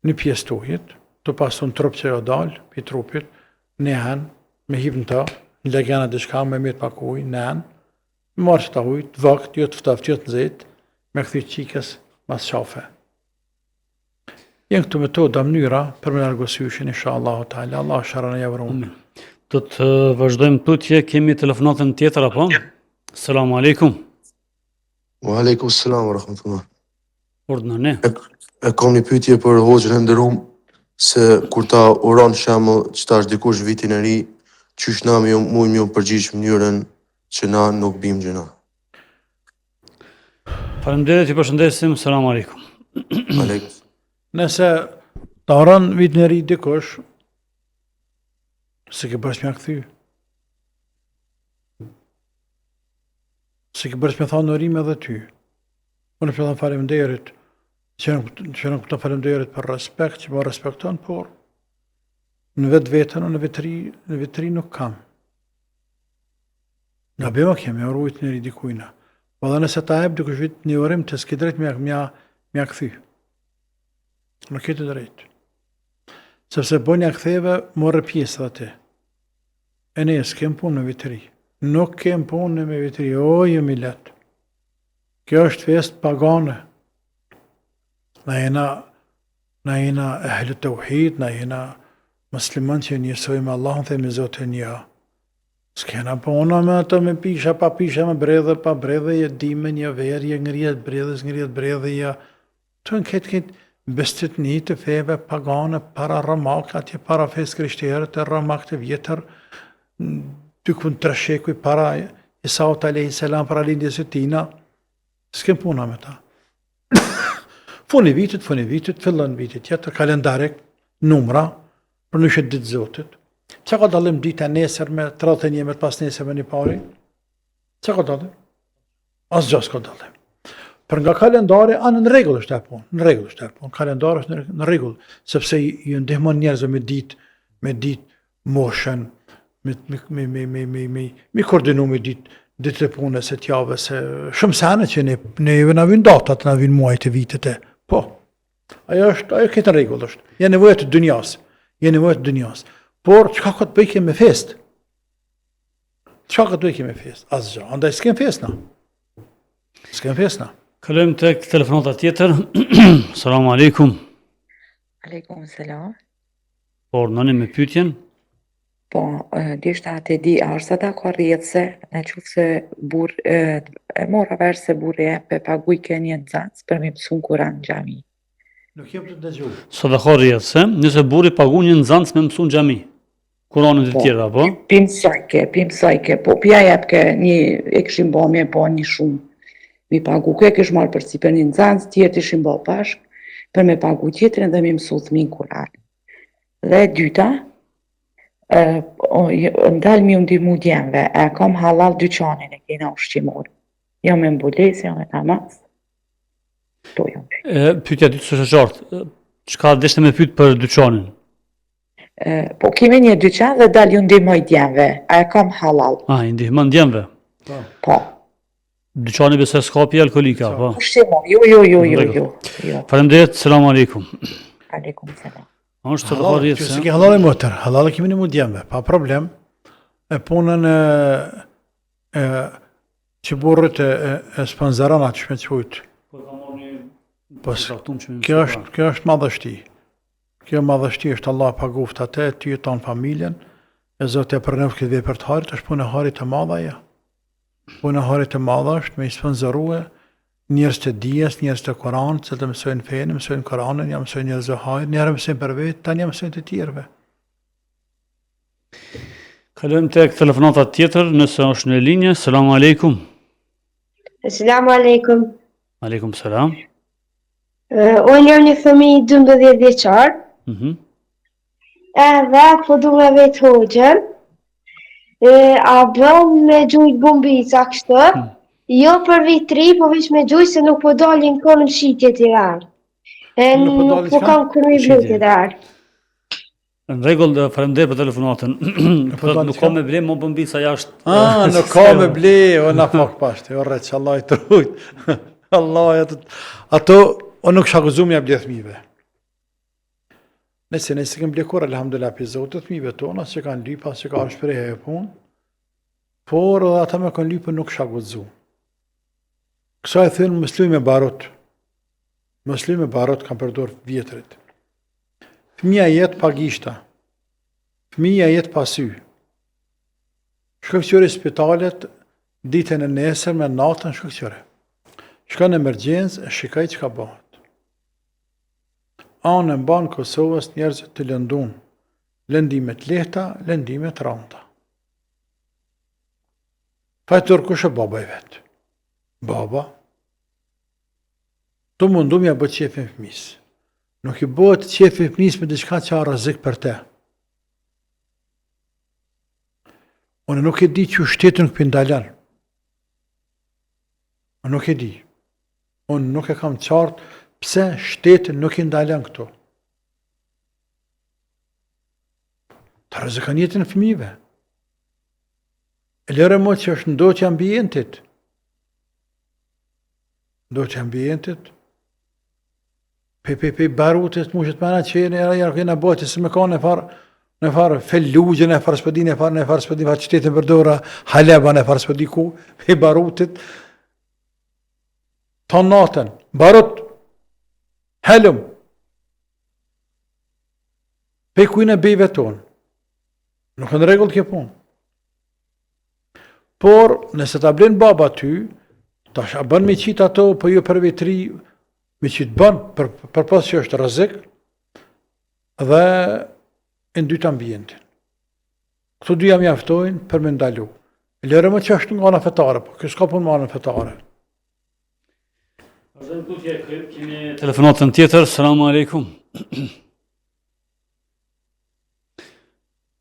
Një pjesë të ujit, të pasun trup që jo dalë, pi trupit, nehen, me hip në ta, në legena diçka, me mirë pak ujë, nehen, marrë që ta ujë, të vakt, jo të ftaft, jo të nxehtë, me këthy qikës mas qafe. Jenë këtu metoda mënyra për me largu syshin, inshallah ta'ala, Allah shara në javërunë. Do të vazhdojmë tutje, kemi telefonatën tjetër apo? Selam aleikum. Wa aleikum selam wa rahmatullah. Urdhna ne. E kam një pyetje për hoxhën e nderuar se kur ta uron shembull që tash dikush vitin e ri, qysh na mujmë ju përgjigj mënyrën që na nuk bim gjëna. Faleminderit, ju përshëndesim. Selam aleikum. Aleikum. Nëse ta uron vitin e ri dikush, se ke bërës mja këthy. Se ke bërës me thonë në rime edhe ty. Unë për thonë faleminderit, që nuk të faleminderit për respekt, që më respekton, por në vetë vetën, në vetëri nuk kam. Nga bema kemi, orujt në ridikujna. Po dhe nëse ta eb dikush vit një urim të s'ki drejt mja këthy. Nuk e të drejt. Sepse bonja këtheve, morë pjesë dhe ti. E ne s'kem punë në vitëri. Nuk kem punë me vitëri. O, jemi letë. Kjo është fest pagane. Na jena ehlë të uhid, na jena musliman që njësojmë Allahun dhe me Zotin ja. S'kena puna me ato me pisha, pa pisha, me bredhe, pa bredhe, je dime, një verje, ngrijet bredhe, ja. Të në këtë bestit një të feve pagane, para ramak, atje para fes krishterët, e ramak të vjetër, dykun të shekuj para Isaut a.s. para lindjes e tina, s'kem puna me ta. Funi vitit, fillon vitit tjetër, kalendarek, numra, për në ditë Zotit. Që ka dallim dita nesërme, 31 pas nesërme një pari? Që ka dallim? Asgjë s'ka dallim. Për nga kalendari, në rregull është e punë, në rregull është e punë. Kalendari është në rregull, sepse ju ndihmon njerëzve me ditë moshën, me koordinu me ditë e punës e t'javës, shumë sene që ne na vinë datat, na vinë muajt e vitet e. Po, ajo këtë në rregull është. Je nevojë të dynjas. Por, çka ka të bëjke me fest? Asgjë. Andaj s'kem fest na. Kalojmë tek telefonata tjetër. Selamu alaikum. Aleikum selam. Por, nëni me pyetjen? Po, dishta të di, a është ata ka rrjetëse, në qufë se e mora verë se burri e pe paguj ke një nxans për me mësun Kur'an në xhami. Nuk jem të dëgju. Sot e ka rrjetëse, nëse burri pagu një nxans me mësun xhami. Kur'anin e tjera, po? Pim sajke, po pja jep ke një, e këshim bo me po një shumë. Mi pagu ke kësh marrë për si për një nxans, tjetë ishim bo pashk, për me pagu tjetërin dhe me mësu thmin Kur'an. Dhe dyta, ndalë mi ndihmu djemve, e kam halal dyqanin e kena ushqimor. Jo me mbulesi, jo me namaz. To jam. Pyetja dytë s'është e qartë. Çka deshte me pyet për dyqanin? Po kemi një dyqan dhe dalë ju ndihmoj djemve, e kam halal. I ndihmon djemve? Po. Dyqani besoj s'ka pije alkolike, po? Ushqimor, jo. Faleminderit, selamu alaikum. Aleikum selam. Është të ka rrjetëse. Që ke halal e motër, halal e kemi një mu djemve, pa problem. E punën që burrit e sponsoron atë shme qujtë. Kjo është madhështi. Kjo madhështi është Allah paguft atë, ty e tonë familjen, e Zotë e përnëf këtë vepër të harit, është punë e harit të madha ja. Punë e harit të madha është me i sponsorue njerëz të dijes, njerëz të Koranit, që të mësojnë fenë, mësojnë Koranin, ja mësojnë njerëzve hajër, njerë mësojnë për vetë, tani ja mësojnë të tjerëve. Kalojmë tek telefonata tjetër, nëse është në linje. Selamu alaikum. Selamu alaikum. Aleikum selam. Unë jam një fëmijë 12 vjeçar. Edhe po du me vetë hoxhën. A bëm me gjujt gumbica kështu. Jo për vit 3, po veç me gjujt se nuk po dalin konën shitje të rarë. Nuk po kam kërmi vlet të rarë. Në rregull, faleminderit për telefonatën. Nuk ka me ble, më gumbica jashtë. Nuk ka me ble, o na fak pashtë, o rreq, Allah i trujt. Allah i ato, o nuk shakuzu me ble thmive. Nëse kem ble kur, alhamdulillah, për Zotë thmive tona, që kanë lypa, që kanë shprehe e punë, por edhe ata me kanë lypë nuk shakuzu. Kësa e thënë mësluj me barot. Mësluj me barot kanë përdor vjetrit. Fëmija jetë pa gishta. Fëmija jetë pa sy. Shko këqyre spitalet, ditën e nesër me natën shko këqyre. Shko në emergjens e shikaj që ka bëhat. Anë në banë Kosovës njerëzit të lëndun. Lëndimet lehta, lëndimet randa. Fajtur kush e baba i vetë. Baba. Tu mundu mja bët qefin fëmis. Nuk i bëhet qefin fëmis me diçka që a rëzik për te. Unë nuk e di që shtetë nuk pindalan. Unë nuk e di. Unë nuk e kam qartë pse shtetë nuk i ndalan këto. Të rëzikan jetën fëmive. E lërë mo që është ndotja ambientit. Ndotja ambientit. Pe barutit mu që të mëna që e kena bëti se me ka në farë fellugjen, e farë spëdin, farë qytetin përdora, Haleba në farë spëdi ku, pe barutit. Ton natën, barut, helum, pe kujnë e bejve tonë. Nuk në regull kjo punë. Por, nëse ta blenë baba ty, tash a bën me qitë ato, po jo për vetri, me qitë bën, për pas që është rëzik, dhe në dytë ambientin. Këto dyja mjaftojnë për me ndalu. Lërë më që është nga në fetare, po kësë ka punë nga në fetare. Kemi telefonatën tjetër, selamu alaikum.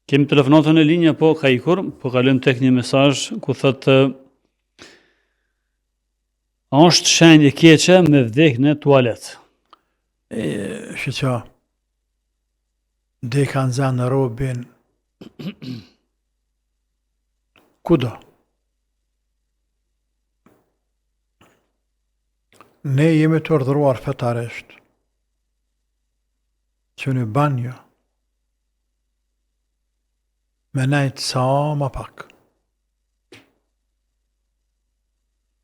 Kemi telefonatën e linja, po ka ikur, po kalojmë tek një mesazh ku thotë është shenjë keqe me vdekje në tualet. Shqeqa, dhe kanë zanë në robin kudo. Ne jemi të urdhëruar fetarisht që në banjo me nejtë sa ma pak.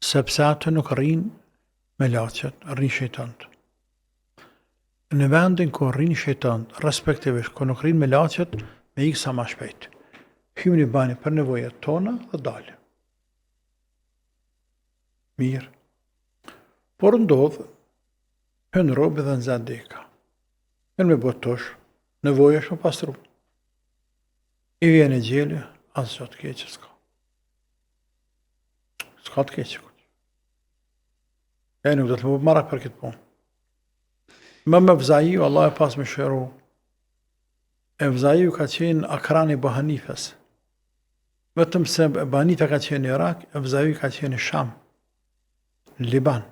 Sepse atë nuk rrinë me lachet, rrinë shejtant. Në vendin ku rrinë shejtant, respektivisht, ku nuk rrinë me lachet, me ikë sa ma shpejt. Hymë një bani për nevojet tona dhe dalë. Mirë. Por ndodhë, hënë robi dhe në zanë deka. Hënë me botosh, nevoja është më pastru. I vjen e gjeli, asë gjatë keqë s'ka. S'ka të keqë. E nuk do të më marak për këtë punë. Me vzaiju, Allah e pas më shëru. E vzaiju ka qenë akrani Bahanifes. Vetëm se Bahanife ka qenë në Irak, e vzaiju ka qenë në Sham, në Liban.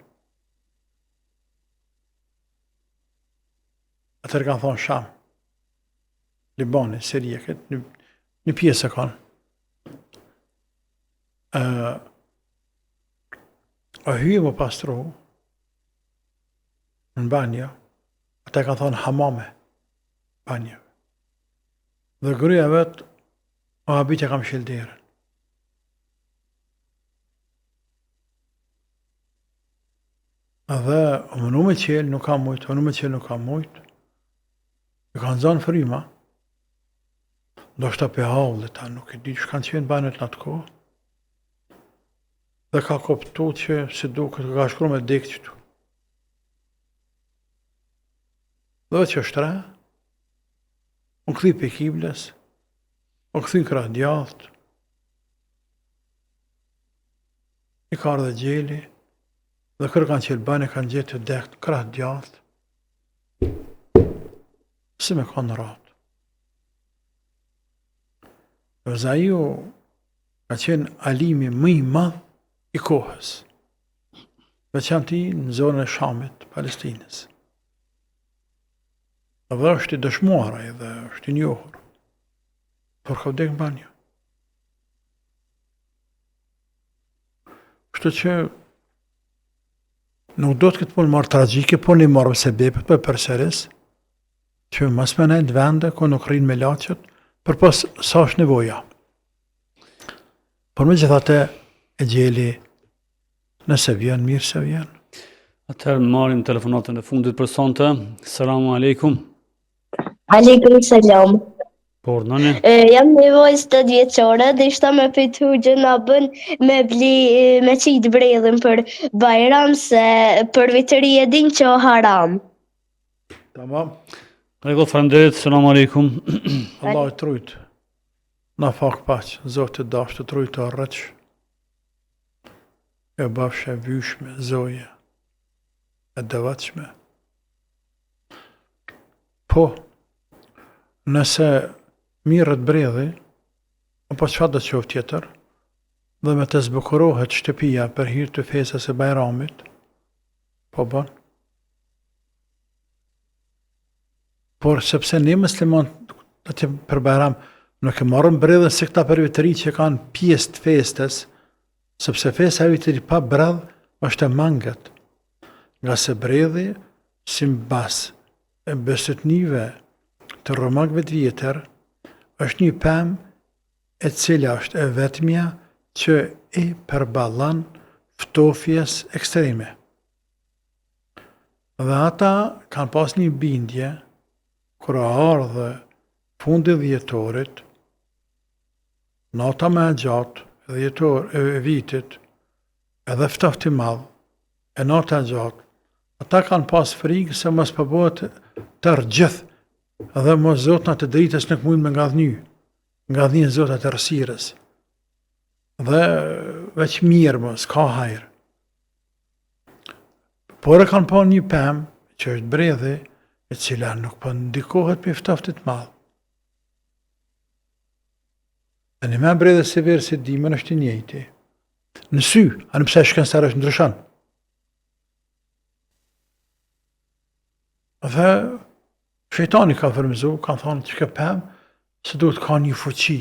Atër kanë thonë Sham, Libani, Sirije, këtë një pjesë e kanë. A hyje më pastru në banjo, ata kanë thonë hamame banjo. Dhe gryja vetë, o habitja kam shilderën. Dhe mënu me qelë nuk kam mujtë, mënu me qelë nuk kam mujtë. E kanë zonë frima, do shta pe havle ta, nuk e di që kanë qenë banjët në atë kohë. Dhe ka koptu që se duket ka shkru me dekë qëtu. Dhe që është re, unë këthi për kibles, unë këthi në këra djathët, i ka ardhe gjeli, dhe kërë kanë qelë bane, kanë gjetë të dekët këra djathët, si me kanë në ratë. Vëzaju ka qenë alimi më i madh i kohës, veçanti në zonën e Shamit, Palestinës. Dhe është i dëshmuar ai dhe është i njohur, por ka vdekë në banjo. Kështu që nuk do të këtë punë marrë tragjike, por një marrë se bepet për përseris, që mas me nejtë vende ku nuk rrinë me lachet, për pas sa është nevoja. Por me gjithate e gjeli nëse vjen, mirë se vjen. Atëherë marrim telefonatën e fundit për sonte. Selamu alaikum. Aleikum selam. Por nëni? Jam nevojë 7 vjeçore dhe ishta me pytu gjënabën me qitë bredhin për Bajram se për vitëri e din që o haram. Tamam. Rregull, faleminderit. Selamu alaikum. Allah e trujt. Na fak paq, Zotë dash të trujt të rrëq. E bafshe vyshme, zoje, e dëvatshme. Po, nëse mirët bredhi, apo çfarë do të qoftë tjetër, dhe me të zbukurohet shtëpia për hir të fesës së Bajramit, po bën. Por sepse ne musliman atë për Bajram nuk e marrëm bredhën se këta për vitëri që kanë pjesë të festës, sepse festa e vitëri pa bredh është e mangët. Nga se bredhi, si mbas e besytnive të romakëve të vjetër, është një pemë e cila është e vetmja që i përballon ftofjes ekstreme. Dhe ata kanë pas një bindje, kur ardhe fundi dhjetorit, nata më e gjatë e vitit, edhe ftofti madh, e nata e gjatë, ata kanë pas frikë se mos përbëhet tërë gjithë, edhe mos zotna të dritës nuk mund me ngadhin zotna të rësirës. Dhe veç mirë mos, ka hajrë. Por e kanë pa një pemë, që është bredhi, e cila nuk po ndikohet për ftoftit madh. Dhe një me mbredhe severë se dimën është i njëjti. Në sy, anë pse shkencëtar është ndryshon. Dhe shejtani ka frymëzu, kanë thonë që këpëm se duhet ka një fuqi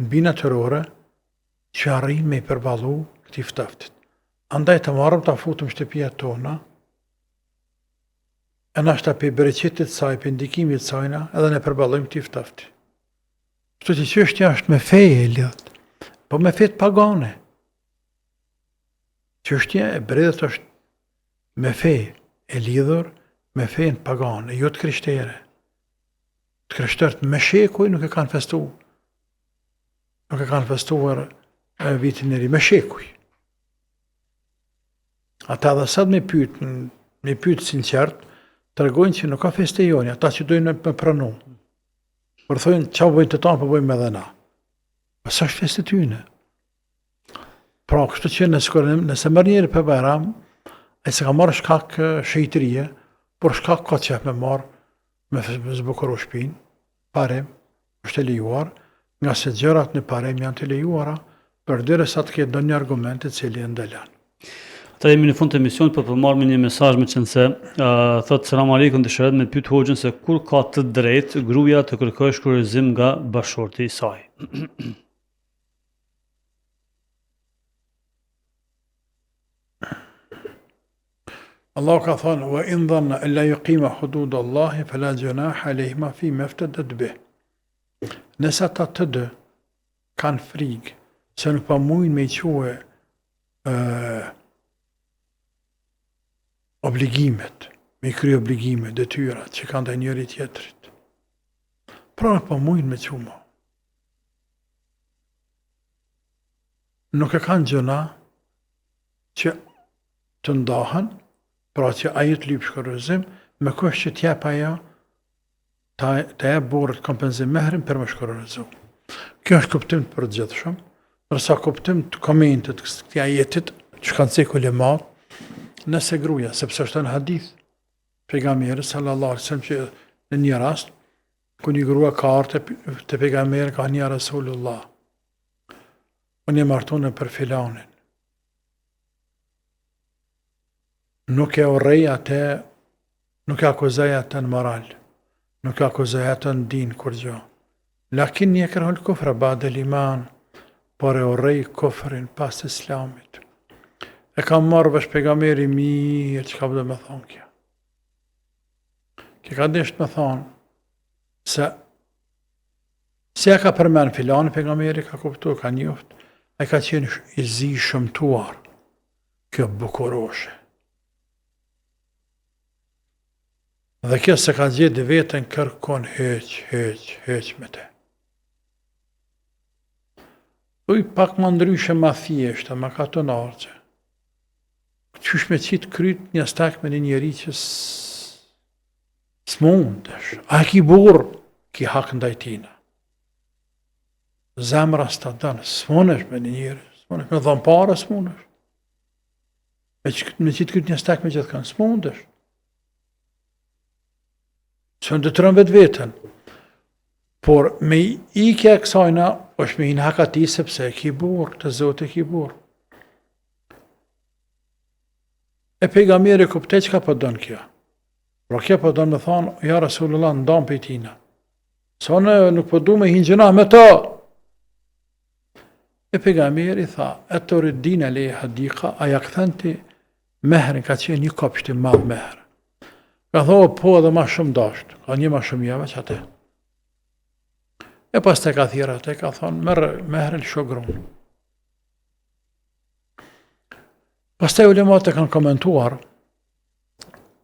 mbi natyrore që arrin me i përballu këtij ftoftit. Andaj të marrëm ta futëm shtëpia tona, e nashta pe bereqetit saj, pe ndikimit sajna, edhe ne përballojmë këtij ftofti. Kështu që çështja është me feje e lidhët, po me fet pagane. Çështja e bredhët është me fe e lidhur me fejnë pagane, jo të krishtere. Të krishtert me shekuj nuk e kanë festu. Nuk e kanë festuar vitin e ri, me shekuj. Ata dhe sot me pyet sinqert, të regojnë që nuk ka feste joni, ata që dojnë me pranu. Por thojnë, qa bëjnë të tanë, po bëjmë edhe na. Po sa është feste tyne? Pra, kështu që nëse mërë njeri për Bajram, e se ka marrë shkak shejtërije, por shkak ka qef me marrë, me zbukuru shpinë, parem, është e lejuar, nga se gjërat në parem janë të lejuara, përdere sa të ketë do një argumente cili e ndalan. Ata jemi në fund të emisionit, për përmarrë një mesazh me qenë se thotë selam aleikum, dëshirohet me pyet hoxhën se kur ka të drejtë gruaja të kërkojë shkurizim nga bashorti i saj. Allah ka thonë, wa in dhanna alla yuqima hudud Allahi fala junaha alayhima fi ma iftadat bih. Nëse ata të dy kanë frikë se nuk pa mujnë me i quhe obligimet, me i kry obligimet, detyrat që kanë dhe njëri tjetërit. Pra nuk pa mujnë me qumo. Nuk e kanë gjëna që të ndahen, pra që ajo të lypë shkurizim, me kush që t'jep ajo, të jep burrit kompenzim mehrin për me shkurizu. Kjo është kuptim të përgjithshëm, nërsa kuptim të komentit të këtij ajetit, që kanë ceku ulemat, nëse gruaja, sepse është në hadith, pejgamberi sallallahu alaihi wasallam që në një rast, ku një grua ka ardhur te pejgamberi ka një Rasulullah. Unë jam martuar për filanin. Nuk e urrej atë, nuk e akuzoj atë në moral, nuk e akuzoj atë në din kur gjë. Lakin një kërhol kufra ba'da l-iman, por e urrej kufrin pas islamit. E kam marrë vesh pejgamberi mirë që ka bëdo me thonë kjo. Kjo ka desht me thonë se ka përmen filan, pejgamberi ka kuptu, ka njoft, e ka qenë i zi shëmtuar, kjo bukuroshe. Dhe kjo se ka gjithë vetën kërkon heq me te. Uj pak më ndryshe ma thjeshtë, ma ka të narqe. Qysh me qitë kryt një stak me një njeri që s'mundesh. A ki burë, ki hak ndaj tina. Zemra s'ta dënë, s'munesh me një njeri, s'munesh me dhampare, s'munesh. Me qitë kryt një stak me gjithë kanë, s'mundesh. Që në dëtërën vetë vetën, por me i kja kësajna, është me i në haka ti sepse e ki burë, të zote e ki burë. E pejgamberi kuptej që ka përdojnë kjo. Pra kjo përdojnë me thonë, ja Rasulullah, ndam për i tina. Sa në nuk përdu me hinë gjëna me ta. E pejgamberi tha, e të rëddin e leje hadika, a ja këthenti meherin, ka qenë një kopshti madhë meherë. Ka thohë po edhe ma shumë dashtë, ka një ma shumë jave që atë. E pas të ka thira atë, ka thonë, merë meherën shogrunë. Pas të ulemat e kanë komentuar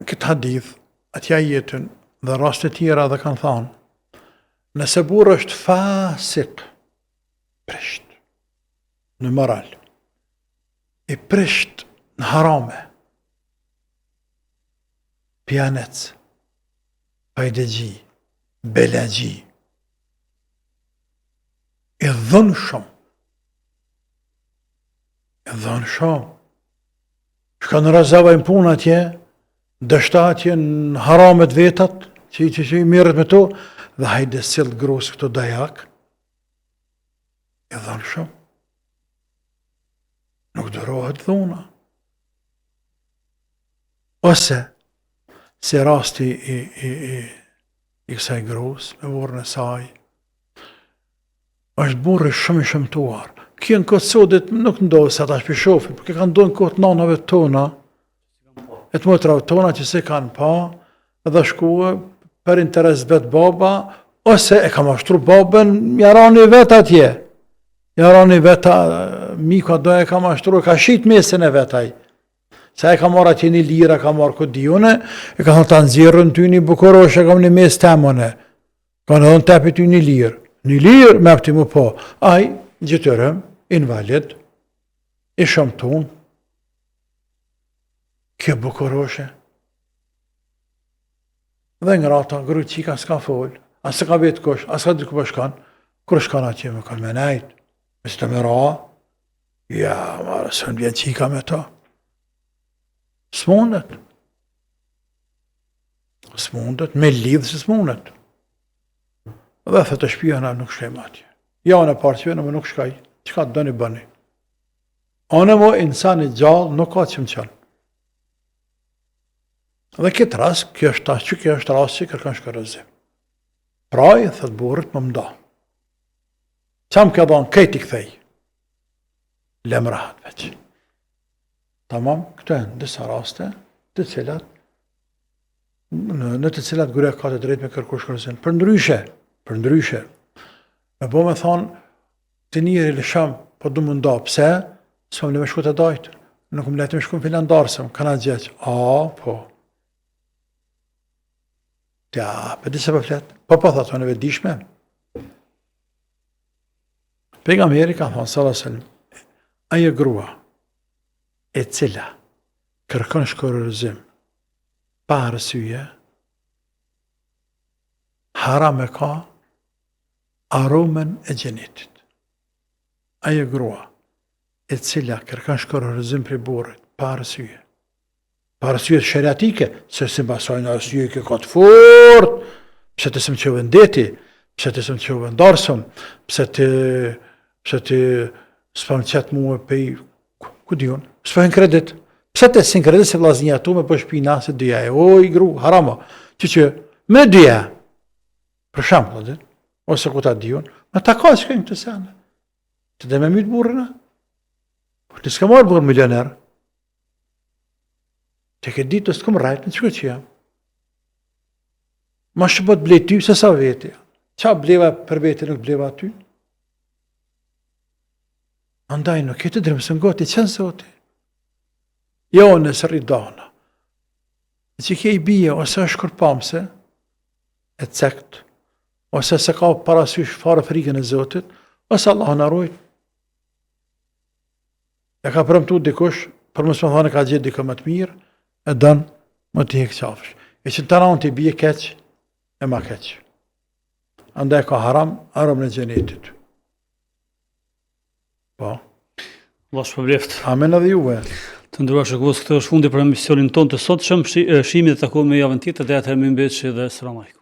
këtë hadith, atja jetën dhe rastet tjera dhe kanë thonë, nëse burë është fasik, prisht, në moral, i prisht në harame, pjanec, pajdegji, belagji, i dhënë shumë, shka në razavajnë punë atje, dështa atje në haramet vetat, që i mirët me to, dhe hajde silë grusë këto dajak, E dhanë shumë. Nuk dërohet dhuna. Ose, si rasti i kësaj grus, me burrën e saj, është burri shumë i shëmtuar. Kjo në këtë sodit nuk ndodhë se ata shpishofin, porque kanë ndodhë në këtë nanave tona, e të motrave tona që se kanë pa, edhe shkua për interes vetë baba, ose e ka mashtru babën, jarani vetë atje. Jarani vetë, mika do e ka mashtru, ka shqit mesin e vetaj. Se e ka marrë atje një lira, ka marrë këtë dione, e ka thonë të nëzirën ty një bukurosh, e kam një mes temone. Ka në thonë tepi ty një lirë. Një lirë me apti mu po. Aj, gjitërëm, invalid, i shëmtun, kjo bukuroshe. Dhe nga rata, gru qika s'ka folë, as s'ka vetë kosh, as s'ka diku përshkan, kur shkan atje me kanë me nejt, me së të me ra, ja, marë, së në vjen qika me ta. S'mundet. S'mundet, me lidhë se s'mundet. Dhe thë të shpia na nuk shkejmë atje. Ja, në parë që në më nuk shkaj, që ka të dëni bëni. Anë mo, insani gjallë nuk ka që më qënë. Dhe këtë ras, kjo është ras që kërkan shkërëzim. Praj, thët burët më mda. Qam ka dhanë kejt i këthej. Lem rahat veç. Tamam, këto e në disa raste, të cilat, në të cilat gure ka të drejt me kërku shkërëzim. Për ndryshe, me bo me thonë, të njëri lësham, po du më nda, pse? Së më le me shku të dajtë. Nuk më lejtë me shku në filandarsëm, kana gjeq. Po. Ja, për di se për fletë. Po, thëtë, në vedishme. Pejgamberi ka thonë, sallallahu alaihi wasallam, ajo grua, e cila kërkon shkërëzim, pa arsye, haram e ka aromen e gjenitit. Ajo grua, e cila kërkan shkërëzim për i burrit, pa arsye. Pa arsye shëriatike, se si basajnë arsye ke ka të fort, pse të sëmë që vendeti, pse të sëmë që vendarsëm, pse të s'pëm qëtë mu e pej, ku dion, s'pëm kredit, pse të sin kredit se vlazinja tu me për shpina se dyja e, oj gru, harama, që me dyja, për shamë, ose ku ta dion, me ta ka që kënë të sene, të dhe me mytë burrëna, të s'ka marrë burrë milioner, të këtë ditë të s'kom rajtë në që këtë që jam. Ma shëpët ble ty se sa veti, qa bleva për veti nuk bleva ty? Andaj nuk këtë drëmësën goti, qënë zoti? Jo nësë rridana. E që ke i bije, ose është kërpamse, e cekt, ose se ka parasysh farë frikën e zotit, ose Allah në rujt. E ka përëmtu dikush, për mësë më thane ka gjithë dikë më të mirë, e dënë më të hekë qafësh. E që të ranë të i bije keq, e ma keq. Andaj ka haram në gjenetit. Po. Allah shpërbleft. Amen edhe juve. Të ndërruar shikues, këtë është fundi për emisionin tonë të sotshëm. Shihemi dhe takohemi javën tjetër, deri atëherë më mbeqë dhe selam aleikum.